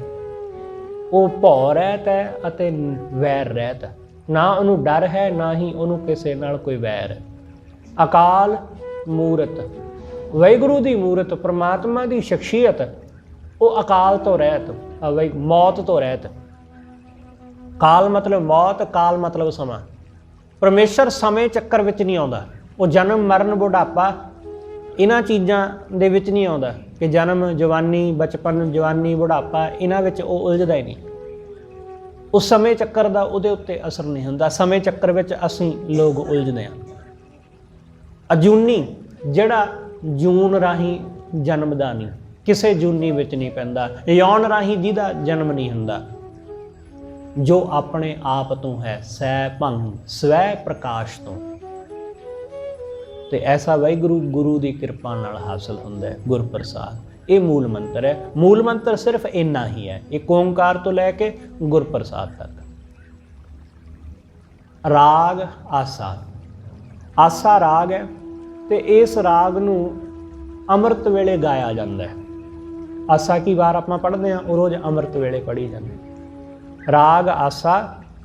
ਉਹ ਭਉ ਰਹਿਤ ਹੈ ਅਤੇ ਵੈਰ ਰਹਿਤ, ਨਾ ਉਹਨੂੰ ਡਰ ਹੈ, ਨਾ ਹੀ ਉਹਨੂੰ ਕਿਸੇ ਨਾਲ ਕੋਈ ਵੈਰ ਹੈ। ਅਕਾਲ ਮੂਰਤ, ਵਾਹਿਗੁਰੂ ਦੀ ਮੂਰਤ, ਪ੍ਰਮਾਤਮਾ ਦੀ ਸ਼ਖਸੀਅਤ, ਉਹ ਅਕਾਲ ਤੋਂ ਰਹਿਤ, ਮੌਤ ਤੋਂ ਰਹਿਤ। ਕਾਲ ਮਤਲਬ ਮੌਤ, ਕਾਲ ਮਤਲਬ ਸਮਾਂ। ਪਰਮੇਸ਼ਰ ਸਮੇਂ ਚੱਕਰ ਵਿੱਚ ਨਹੀਂ ਆਉਂਦਾ, ਉਹ ਜਨਮ ਮਰਨ ਬੁਢਾਪਾ ਇਹਨਾਂ ਚੀਜ਼ਾਂ ਦੇ ਵਿੱਚ ਨਹੀਂ ਆਉਂਦਾ ਕਿ ਜਨਮ, ਜਵਾਨੀ, ਬਚਪਨ, ਜਵਾਨੀ, ਬੁਢਾਪਾ, ਇਹਨਾਂ ਵਿੱਚ ਉਹ ਉਲਝਦਾ ਹੀ ਨਹੀਂ। ਉਸ ਸਮੇਂ ਚੱਕਰ ਦਾ ਉਹਦੇ ਉੱਤੇ ਅਸਰ ਨਹੀਂ ਹੁੰਦਾ। ਸਮੇਂ ਚੱਕਰ ਵਿੱਚ ਅਸੀਂ ਲੋਕ ਉਲਝਦੇ ਹਾਂ। ਅਜੂਨੀ, ਜਿਹੜਾ ਜੂਨ ਰਾਹੀਂ ਜਨਮਦਾ ਨਹੀਂ, ਕਿਸੇ ਜੂਨੀ ਵਿੱਚ ਨਹੀਂ ਪੈਂਦਾ, ਯੌਨ ਰਾਹੀਂ ਜਿਹਦਾ ਜਨਮ ਨਹੀਂ ਹੁੰਦਾ, ਜੋ ਆਪਣੇ ਆਪ ਤੋਂ ਹੈ, ਸੈ ਭੰਗ, ਸਵੈ ਪ੍ਰਕਾਸ਼ ਤੋਂ। ਤੇ ਐਸਾ ਵਾਹਿਗੁਰੂ ਗੁਰੂ ਦੀ ਕਿਰਪਾ ਨਾਲ ਹਾਸਲ ਹੁੰਦਾ ਹੈ, ਗੁਰ ਪ੍ਰਸਾਦ। ये मूल मंत्र है। मूल मंत्र सिर्फ इन्ना ही है, एक ओंकार तो लैके गुरप्रसाद तक। राग आसा, आसा राग है तो इस राग नूं अमृत वेले गाया जाता है। आसा की वार आपां पढ़ते हैं, वो रोज़ अमृत वेले पढ़ी जाती। राग आसा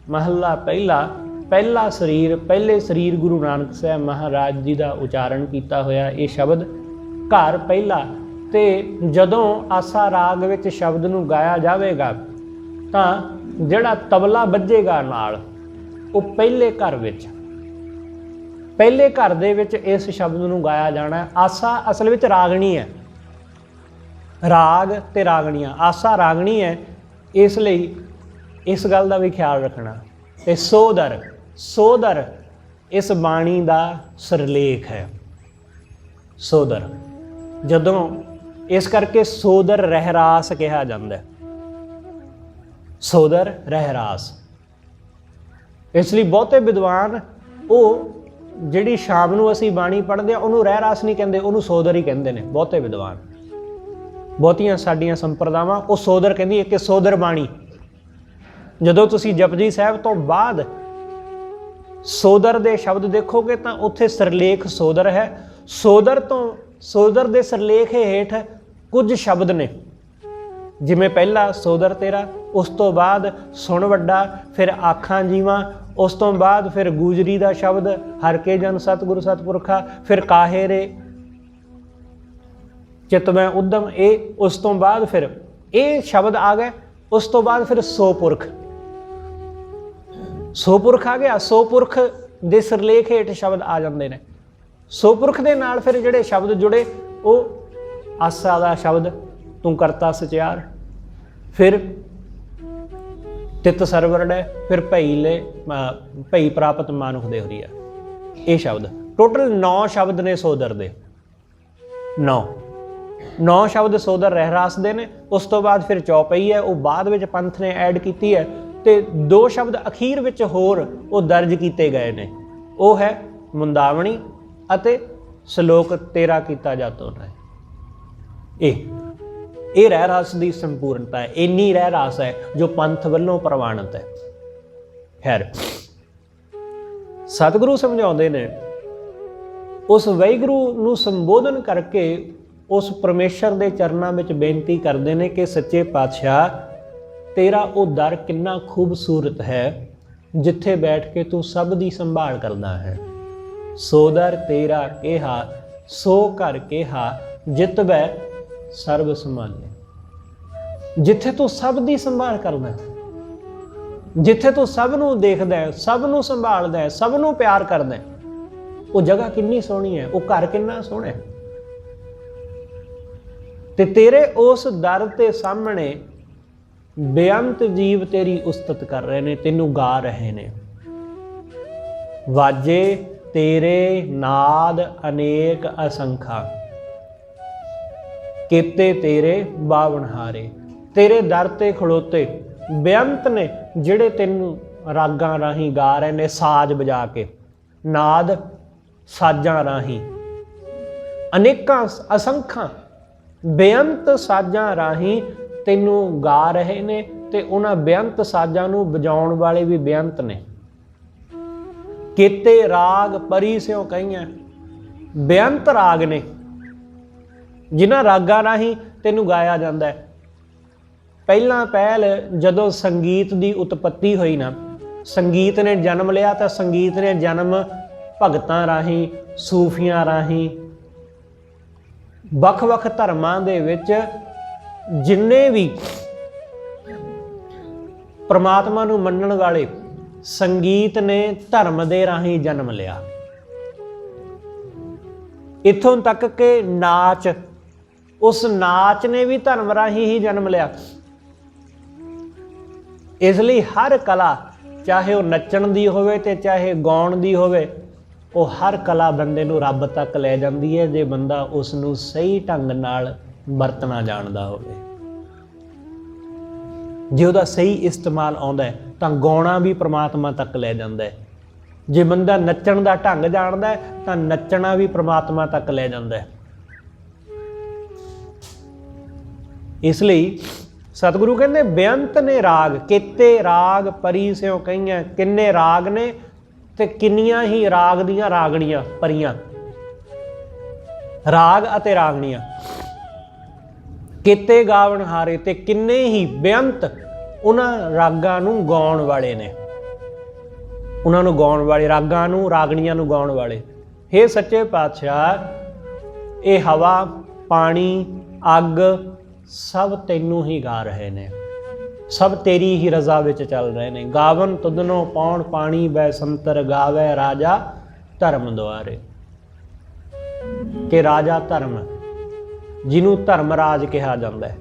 महला पहला, पहला शरीर, पहले शरीर गुरु नानक साहब महाराज जी का उचारण किया होया ये शब्द घर पहला। तो जदों आसा राग विच शब्द नूं गाया जाएगा तो जिहड़ा तबला बजेगा नाल वो पहले घर विच, पहले घर दे विच इस शब्द नूं गाया जाना है। आसा असल विच रागणी है, राग ते रागणियां, आसा रागणी है, इसलिए इस गल का भी ख्याल रखना। ते सोदर, सोदर इस बाणी का सिरलेख है। सोदर जदों इस करके सोदर रहरास कहा जाता है, सोदर रहरास। इसलिए बहुते विद्वान वो जिहड़ी शाम नूं असीं बाणी पढ़दे आ उहनूं रहरास नहीं कहंदे, उहनूं सोदर ही कहंदे ने बहुते विद्वान। बहुतियां साडियां संप्रदावां वो सोदर कहंदी कि सोदर बाणी। जदों तुसीं जपजी साहिब तो बाद सोदर दे शब्द देखोगे तो उत्थे सिरलेख सोदर है। सोदर तो सोदर दे सिरलेख हेठ कुछ शब्द ने, जिमें पहला सोदर तेरा, उस तो बाद सुण वड्डा, फिर आखां जीवां, उस तो बाद फिर गुजरी का शब्द हर के जन सतगुरु सतपुरखा, फिर काहे रे चितवैं उद्यम ए, उस तो बाद फिर ये शब्द आ गए। उस तो बाद फिर सोपुरख, सोपुरख आ गया। सोपुरख दे सिरलेख हेठ शब्द आ जाते हैं। सोपुरख दे नाल फिर जिहड़े शब्द जुड़े वो आसा दा शब्द तू करता सचियार, फिर तित सरवरड है, फिर भई ले भई प्राप्त मानुख दे हो रही है। ये शब्द टोटल 9 शब्द ने सोदर दे, 9 शब्द सोदर रहरास दे ने। उस तो बाद फिर चौपई है, वो बाद विच पंथ ने ऐड की है। तो 2 शब्द अखीर विच होर वो दर्ज किए गए ने, वो है मुंदावणी अते श्लोक तेरा किता जातो है। ये रहरास की संपूर्णता है, इन्नी रहरास है जो पंथ वल्लों प्रवाणित है। खैर सतगुरु समझाते ने उस वाहिगुरू नूं संबोधन करके उस परमेश्वर के चरणों में बेनती करते हैं कि सच्चे पातशाह तेरा वो दर कितना खूबसूरत है जिथे बैठ के तू सब की संभाल करता है। सोदर तेरा केहा सो कर केहा जितवै सर्व संभाले। जिथे तू सब की संभाल करदा है, जिथे तू सब नूं देखदा है, सब नूं संभालदा है, सब नूं प्यार करदा है, वो जगह कितनी सोहनी है, वो घर कितना सोहना है। ते तेरे उस दर ते सामने बेअंत जीव तेरी उस्तत कर रहे ने, तेनू गा रहे ने। वाजे तेरे नाद अनेक असंखा, केते तेरे बावनहारे। तेरे दर ते खड़ोते बेअंत ने जिहड़े तेनू रागां राही गा रहे ने, साज बजा के, नाद साजां राही, अनेकां असंखां बेअंत साजां राही तेनू गा रहे ने। ते उन्हां बेअंत साजां नूं वजाउण वाले भी बेअंत ने। केते राग परी स्यों कईयां, बेअंत राग ने जिन्हां रागां राही तेनू गाया जांदा है। पहलां पहल जदों संगीत की उत्पत्ति हुई ना, संगीत ने जन्म लिया तो संगीत ने जन्म भगतां राही, सूफियां राही, वख-वख धर्मां दे विच जिन्ने भी परमात्मा नूं मनण वाले संगीत ने धर्म दे राही जन्म लिया। इत्थों तक के नाच, उस नाच ने भी धर्म राही ही जन्म लिया। इसलिए हर कला, चाहे वह नच्चण दी होवे ते चाहे गाउण दी होवे, वो हर कला बंदे नूं रब तक ले जाती है जे बंदा उसनूं सही ढंग नाल वरतना जानदा होवे। जे उहदा सही इस्तेमाल आउंदा है तां गाउणा भी परमात्मा तक ले जांदा है। जे बंदा नच्चण दा ढंग जाणदा है तां नच्चणा भी परमात्मा तक ले जांदा है। इसलिए सतगुरु कहते बेअंत ने राग, किते राग परी स्यों कईयां, किन्ने राग ने ते किन्नियां ही राग दियां रागणियां परियां, राग अते रागणियां। किते गावण हारे ते किन्ने ही बेअंत उन्हां रागां नूं गाउण वाले ने, उन्हां नूं गाउण वाले, रागां नूं रागणियां नूं गाउण वाले। हे सच्चे पातशाह, ये हवा पानी अग सब तैनू ही गा रहे ने, सब तेरी ही रजा विच चल रहे ने। गावन तुदनो पौण पानी बैसंतर, गावे राजा धर्म द्वारे। कि राजा धर्म, जिन्हों धर्मराज कहा जाता है,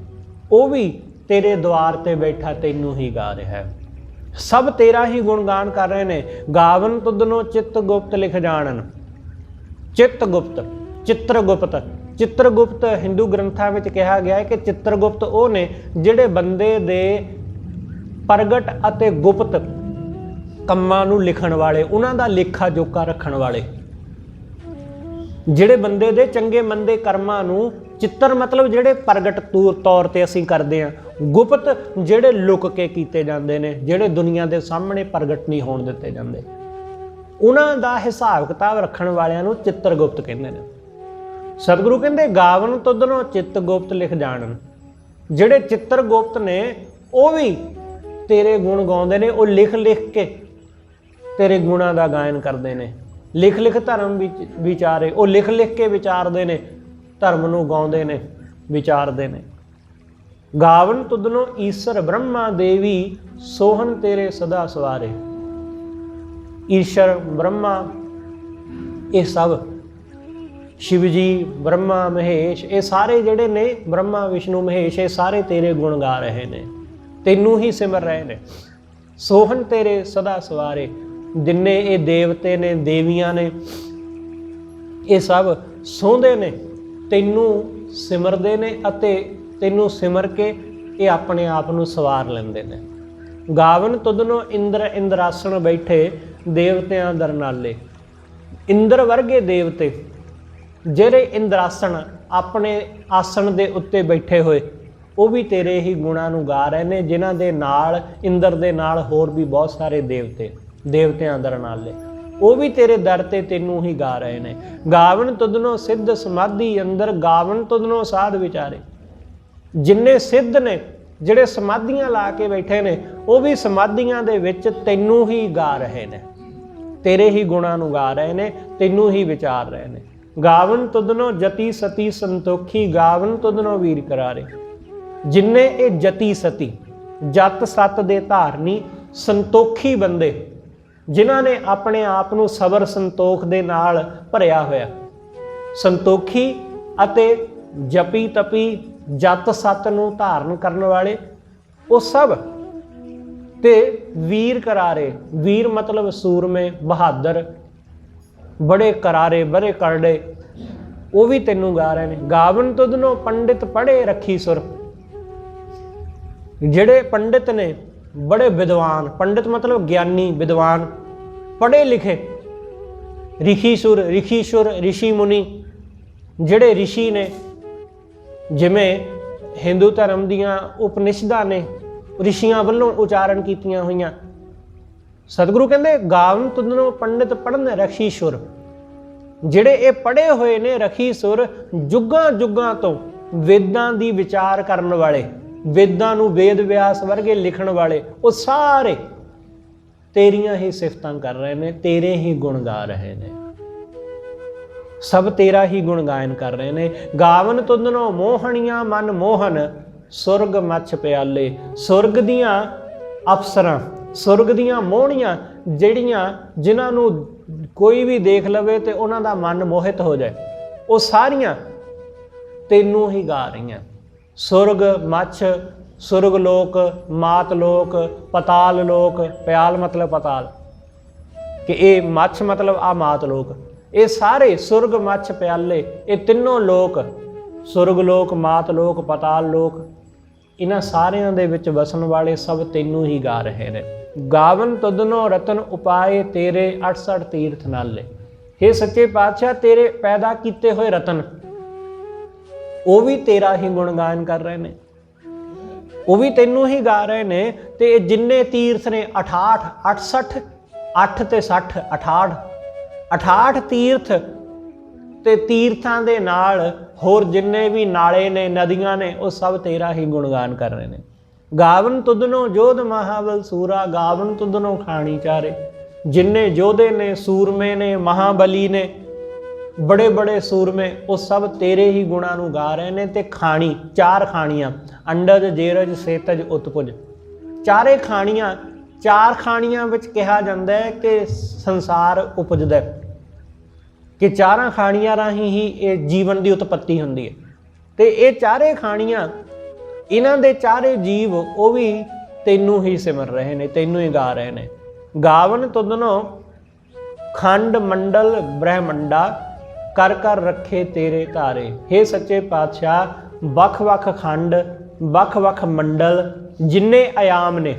वह भी तेरे द्वार ते बैठा तैनू ही गा रहा है, सब तेरा ही गुणगान कर रहे ने। गावन तुदनो चित्त गुप्त लिख जानन, चित्त गुप्त, चित्रगुप्त। चित्रगुप्त हिंदू ग्रंथां विच कहा गया है कि चित्रगुप्त वो ने जिहड़े बंदे दे प्रगट अते गुप्त कंमां नूं लिखण वाले, उन्हां दा लेखा जोखा रखण वाले, जिहड़े बंदे दे चंगे मंदे कर्मां नूं, चित्र मतलब जिहड़े प्रगट तौर ते असीं करदे हां, गुप्त जिहड़े लुक के कीते जांदे ने, जिहड़े दुनिया दे सामणे प्रगट नहीं होण दित्ते जांदे, उन्हां दा हिसाब किताब रखण वालिआं नूं चित्रगुप्त कहंदे ने। सतगुरु कहंदे गावन तुदनो चित्त गुप्त लिख जानन। जिहड़े चित्रगुप्त ने वो भी तेरे गुण गाउंदे ने, वो लिख लिख के तेरे गुणां दा गायन करदे ने। लिख लिख धर्म विचारे, वो लिख लिख के विचारदे ने, धर्म नूं गाउंदे ने, विचारदे ने। गावन तुदनो ईश्वर ब्रह्मा देवी, सोहन तेरे सदा सवारे। ईश्वर ब्रह्मा ये सब, शिव जी ब्रह्मा महेश, ये सारे जिहड़े ने ब्रह्मा विष्णु महेश, ये सारे तेरे गुण गा रहे ने, तैनू ही सिमर रहे ने। सोहन तेरे सदा सवारे, जिन्ने ये देवते ने देवियां ने, ये सब सोहंदे ने, तैनू सिमरदे ने अते तैनू सिमर के ये अपने आप नूं सवार लैंदे ने। गावन तुदनो इंद्र इंद्रासन बैठे, देवतियां दर नाले। इंद्र वर्गे देवते ਜਿਹੜੇ ਇੰਦਰਾਸਣ ਆਪਣੇ ਆਸਣ ਦੇ ਉੱਤੇ ਬੈਠੇ ਹੋਏ, ਉਹ ਵੀ ਤੇਰੇ ਹੀ ਗੁਣਾਂ ਨੂੰ ਗਾ ਰਹੇ ਨੇ, ਜਿਨ੍ਹਾਂ ਦੇ ਨਾਲ ਇੰਦਰ ਦੇ ਨਾਲ ਹੋਰ ਵੀ ਬਹੁਤ ਸਾਰੇ ਦੇਵਤੇ, ਦੇਵਤਿਆਂ ਦਰ ਨਾਲੇ, ਉਹ ਵੀ ਤੇਰੇ ਦਰ ਤੇ ਤੈਨੂੰ ਹੀ ਗਾ ਰਹੇ ਨੇ। ਗਾਵਨ ਤੁਧਨੋ ਸਿੱਧ ਸਮਾਧੀ ਅੰਦਰ, ਗਾਵਨ ਤੁਧਨੋ ਸਾਧ ਵਿਚਾਰੇ। ਜਿੰਨੇ ਸਿੱਧ ਨੇ, ਜਿਹੜੇ ਸਮਾਧੀਆਂ ਲਾ ਕੇ ਬੈਠੇ ਨੇ, ਉਹ ਵੀ ਸਮਾਧੀਆਂ ਦੇ ਵਿੱਚ ਤੈਨੂੰ ਹੀ ਗਾ ਰਹੇ ਨੇ, ਤੇਰੇ ਹੀ ਗੁਣਾਂ ਨੂੰ ਗਾ ਰਹੇ ਨੇ, ਤੈਨੂੰ ਹੀ ਵਿਚਾਰ ਰਹੇ ਨੇ। गावन तुदनो जति सती संतोखी, गावन तुदनो वीर करारे। जिन्ने ये जति सती, जत सत दे धारनी, संतोखी बंदे, जिन्हां ने अपने आप नूं सबर संतोख दे नाल भरिया होया, संतोखी अते जपी तपी जत सत नूं धारण करन वाले, वो सब ते वीर करारे। वीर मतलब सूरमे, बहादुर, बड़े करारे, बड़े करड़े, वो भी तेनू गा रहे हैं। गावन तुदनो पंडित पढ़े रखी सुर। जिहड़े पंडित ने, बड़े विद्वान, पंडित मतलब ज्ञानी विद्वान, पढ़े लिखे, ऋषिसुर, ऋषिसुर ऋषि मुनि, जिहड़े ऋषि ने, जिवें हिंदू धर्म दियां उपनिषदां ने ऋषियां वल्लों उचारण कीतियां होईयां। सतगुरु कहंदे गावन तुदनो पंडित पढ़न रखी सुर। जिहड़े ये पढ़े हुए ने रखी सुर, जुगां जुगां तो वेदां दी विचार करन वाले, वेदां नूं वेद व्यास वर्गे लिखण वाले, वो सारे तेरियां ही सिफतां कर रहे ने, तेरे ही गुण गा रहे ने, सब तेरा ही गुण गायन कर रहे ने। गावन तुदनो मोहनियां मन मोहन, सुरग मछ प्याले। सुरग दियां अफसरां, सुरग दियां मोहनियां, ਜਿਹੜੀਆਂ जिन्हां नूं कोई भी देख लवे तो उन्हां दा मन मोहित हो जाए, वो सारियां तैनू ही गा रही। सुरग मछ, सुरग लोक, मात लोक, पताल लोक। प्याल मतलब पताल, कि ये मछ मतलब आ मात लोक। ये सारे सुरग मछ प्याले, ये तीनों लोक, सुरग लोक, मात लोक, पताल लोक, इन्हां सारियां दे विच वसन वाले सब तैनू ही गा रहे ने। गावन तुदनो रतन उपाए तेरे, 68 तीर्थ नाले। हे सच्चे पातशाह, तेरे पैदा किए हुए रतन, वो भी तेरा ही गुण गायन कर रहे हैं। ਉਹ ਵੀ ਤੈਨੂੰ ਹੀ ਗਾ ਰਹੇ ਨੇ। ਤੇ ਇਹ ਜਿੰਨੇ ਤੀਰਥ ਨੇ 68 68 8 ਤੇ 60 68 68 ਤੀਰਥ ਤੇ ਤੀਰਥਾਂ ਦੇ ਨਾਲ ਹੋਰ ਜਿੰਨੇ ਵੀ ਨਾਲੇ ਨੇ ਨਦੀਆਂ ਨੇ ਉਹ ਸਭ ਤੇਰਾ ਹੀ ਗੁਣਗਾਨ ਕਰ ਰਹੇ ਨੇ। ਗਾਵਨ ਤੁਧਨੋਂ ਜੋਧ ਮਹਾਬਲ ਸੂਰਾ, ਗਾਵਨ ਤੁਧਨੋਂ ਖਾਣੀ ਚਾਰੇ। ਜਿੰਨੇ ਯੋਧੇ ਨੇ, ਸੂਰਮੇ ਨੇ, ਮਹਾਬਲੀ ਨੇ, बड़े बड़े सूरमे, वो सब तेरे ही गुणा नूं गा रहे ने। ते खाणी, चार खाणियां, अंडज जेरज सेतज उत्पुज, चारे खाणियां, चार खाणियां विच कहा जाता है कि संसार उपजदा है, कि चारां खाणियां राही ही ये जीवन की उत्पत्ति हुंदी है। ते ये चारे खाणियां, इन्हां दे चारे जीव वो भी तैनूं ही सिमर रहे ने, तैनूं ही गा रहे ने। गावन तुदनों खंड मंडल ब्रह्मंडा, कर कर रखे तेरे तारे। हे सच्चे पातशाह, वख वख खंड, वख वख मंडल, जिन्ने आयाम ने,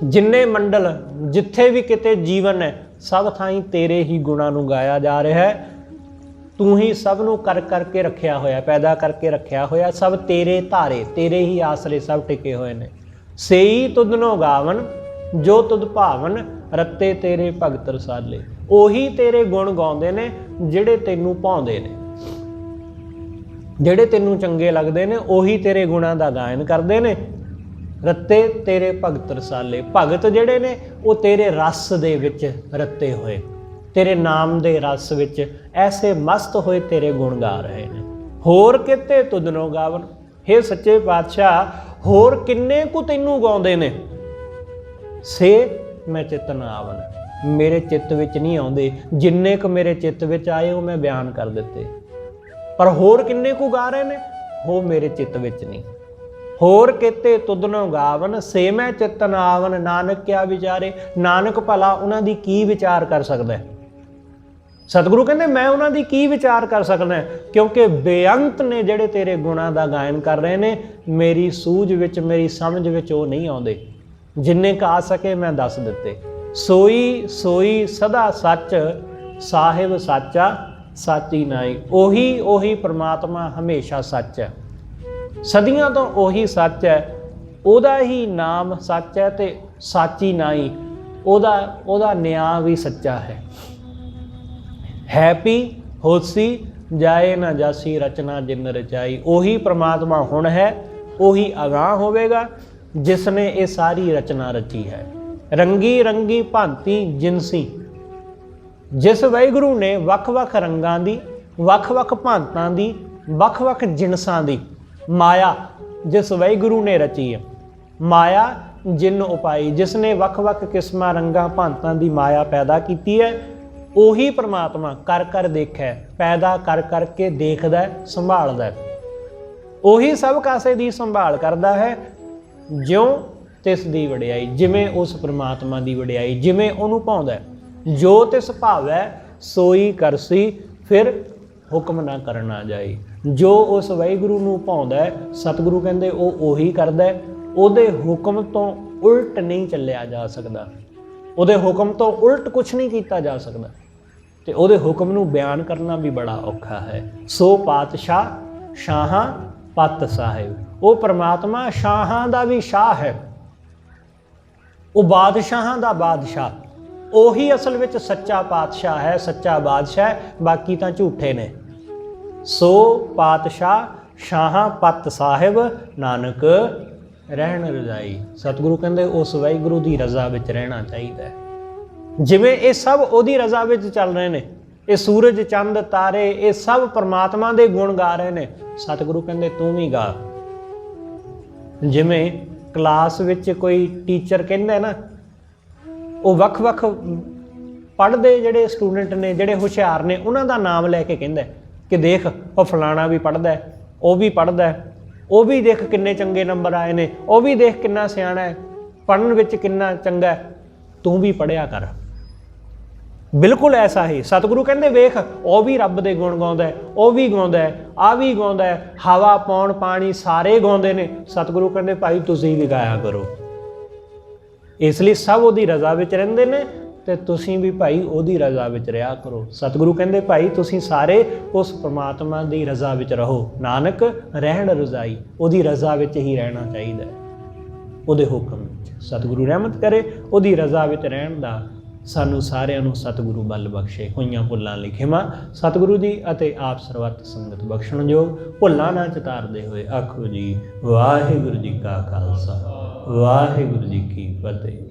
जिन्ने मंडल, जिथे भी किते जीवन है, सब थाई तेरे ही गुणा नूं गाया जा रहा है। तू ही सब नूं कर करके रखिया होया, पैदा करके रखिया होया, सब तेरे धारे, तेरे ही आसरे सब टिके हुए ने। सेई तुदनों गावन, जो तुद भावन, रत्ते तेरे भगत रसाले। ਉਹੀ तेरे गुण गाउंदे ने ਜਿਹੜੇ ਤੈਨੂੰ ਭਾਉਂਦੇ ਨੇ, ਜਿਹੜੇ ਤੈਨੂੰ ਚੰਗੇ ਲੱਗਦੇ ਨੇ, ਉਹੀ ਤੇਰੇ ਗੁਣਾਂ ਦਾ ਗਾਇਨ ਕਰਦੇ ਨੇ। ਰੱਤੇ ਤੇਰੇ ਭਗਤ ਰਸਾਲੇ, ਭਗਤ ਜਿਹੜੇ ਨੇ ਉਹ ਤੇਰੇ ਰਸ ਦੇ ਵਿੱਚ ਰੱਤੇ ਹੋਏ, ਤੇਰੇ ਨਾਮ ਦੇ ਰਸ ਵਿੱਚ ਐਸੇ ਮਸਤ ਹੋਏ ਤੇਰੇ ਗੁਣ ਗਾ ਰਹੇ ਨੇ। ਹੋਰ ਕਿਤੇ ਤੁਧਨੋਂ ਗਾਵਨ, हे ਸੱਚੇ ਪਾਤਸ਼ਾਹ, ਹੋਰ ਕਿੰਨੇ ਕੁ ਤੈਨੂੰ ਗਾਉਂਦੇ ਨੇ। ਸੇ ਮੈਂ ਚਿਤ ਨਾ ਆਵਨ, मेरे चित्त विच नहीं आउंदे, जिन्ने क मेरे चित्त विच आए वो मैं बयान कर दिते। पर होर किन्ने को गा रहे ने, वो मेरे चित्त विच नहीं। होर किते तुदनों गावन, से मैं चित्त न आवन, नानक क्या विचारे। नानक भला उन्हां दी की विचार कर सकदा है। सतगुरु कहंदे मैं उन्हां दी की विचार कर सकदा है, क्योंकि बेअंत ने जिहड़े तेरे गुणां दा गायन कर रहे ने, मेरी सूझ विच, मेरी समझ विच वो नहीं आउंदे। जिन्ने क आ सके मैं दस दिते। सोई सोई सदा सच, साहिब साचा साची नाई। ओही ओही परमात्मा हमेशा सच है, सदियां तो ओही सच है, ओदा ही नाम सच है, ते साची नाई, ओदा न्याय भी सच्चा है। हैपी होसी जाए ना जासी, रचना जिन रचाई। ओही परमात्मा हुण है, ओही अगाह होवेगा, जिसने ये सारी रचना रची है। रंगी रंगी भांति जिनसी, जिस वाहिगुरू ने वख वख रंगां दी, वख वख भांतां दी, वख वख जिनसां दी माया जिस वाहिगुरू ने रची है। माया जिन उपाई, जिसने वख वख किस्मां रंगां भांतां दी माया पैदा की है। ਉਹੀ परमात्मा कर कर देखै, पैदा कर करके देखदा है, संभालदा है। ਉਹੀ सब कासे दी संभाल करदा है, ज्यों तिस दी वडियाई, जिमें उस परमात्मा दी वडियाई, जिमें उहनूं भाउंदा है। जो तिस भावै सोई करसी, फिर हुक्म ना करना जाई। जो उस वाहिगुरू नूं भाउंदा है, सतगुरु कहंदे ਉਹ ਉਹੀ करदा है। ਉਹਦੇ हुक्म तो उल्ट नहीं ਚੱਲਿਆ जा सकदा, ਉਹਦੇ हुक्म तो उल्ट कुछ नहीं कीता जा सकदा, ते ਉਹਦੇ हुक्म नूं बयान करना भी बड़ा औखा है। सो पातशाह शाहां पत साहिब, वो परमात्मा शाहां दा भी शाह है, वो बादशाहां दा बादशाह, ਉਹੀ असल विच सच्चा पातशाह है, सच्चा बादशाह है, बाकी तां झूठे ने। सो पातशाह शाहां पत साहिब, नानक रहन रजाई। सतगुरु कहंदे उस वाहिगुरू दी रज़ा विच रहना चाहिदा है। जिवें ये सब ओहदी रज़ा विच चल रहे ने, ये सूरज चंद तारे ये सब परमात्मा दे गुण गा रहे ने। सतगुरु कहंदे तू भी गा। जिवें क्लास विच कोई टीचर कहंदा ना, वो वख वख पढ़दे जिहड़े स्टूडेंट ने, जिहड़े हुशियार ने, उन्हां दा नाम लैके कहंदा कि देख वो फलाना भी पढ़दा है, वो भी पढ़दा है, वो भी देख किन्ने चंगे नंबर आए ने, वो भी देख किन्ना सियाणा है, पढ़न विच किन्ना चंगा है, तू भी पढ़िया कर। बिल्कुल ऐसा ही सतगुरु कहंदे वेख वो भी रब दे गुण गाउंदा है, वो भी गाउंदा है, आ भी गाउंदा है, हवा पौण पानी सारे गाउंदे ने। सतगुरु कहंदे भाई तुसीं भी गाया करो। इसलिए सब उहदी रज़ा विच रहिंदे ने, ਤੇ ਤੁਸੀਂ ਵੀ ਭਾਈ ਉਹਦੀ ਰਜ਼ਾ ਵਿੱਚ ਰਿਹਾ ਕਰੋ। ਸਤਿਗੁਰੂ ਕਹਿੰਦੇ ਭਾਈ ਤੁਸੀਂ ਸਾਰੇ ਉਸ ਪ੍ਰਮਾਤਮਾ ਦੀ ਰਜ਼ਾ ਵਿੱਚ ਰਹੋ। ਨਾਨਕ ਰਹਿਣ ਰਜ਼ਾਈ, ਉਹਦੀ ਰਜ਼ਾ ਵਿੱਚ ਹੀ ਰਹਿਣਾ ਚਾਹੀਦਾ ਹੈ, ਉਹਦੇ ਹੁਕਮ ਵਿੱਚ। ਸਤਿਗੁਰੂ ਰਹਿਮਤ ਕਰੇ ਉਹਦੀ ਰਜ਼ਾ ਵਿੱਚ ਰਹਿਣ ਦਾ ਸਾਨੂੰ ਸਾਰਿਆਂ ਨੂੰ ਸਤਿਗੁਰੂ ਬਲ ਬਖਸ਼ੇ। ਹੋਈਆਂ ਭੁੱਲਾਂ ਲਈ ਖਿਮਾ ਸਤਿਗੁਰੂ ਜੀ ਅਤੇ ਆਪ ਸਰਬੱਤ ਸੰਗਤ ਬਖਸ਼ਣਯੋਗ। ਭੁੱਲਾਂ ਨਾ ਚਿਤਾਰਦੇ ਹੋਏ ਆਖੋ ਜੀ ਵਾਹਿਗੁਰੂ ਜੀ ਕਾ ਖਾਲਸਾ ਵਾਹਿਗੁਰੂ ਜੀ ਕੀ ਫਤਿਹ।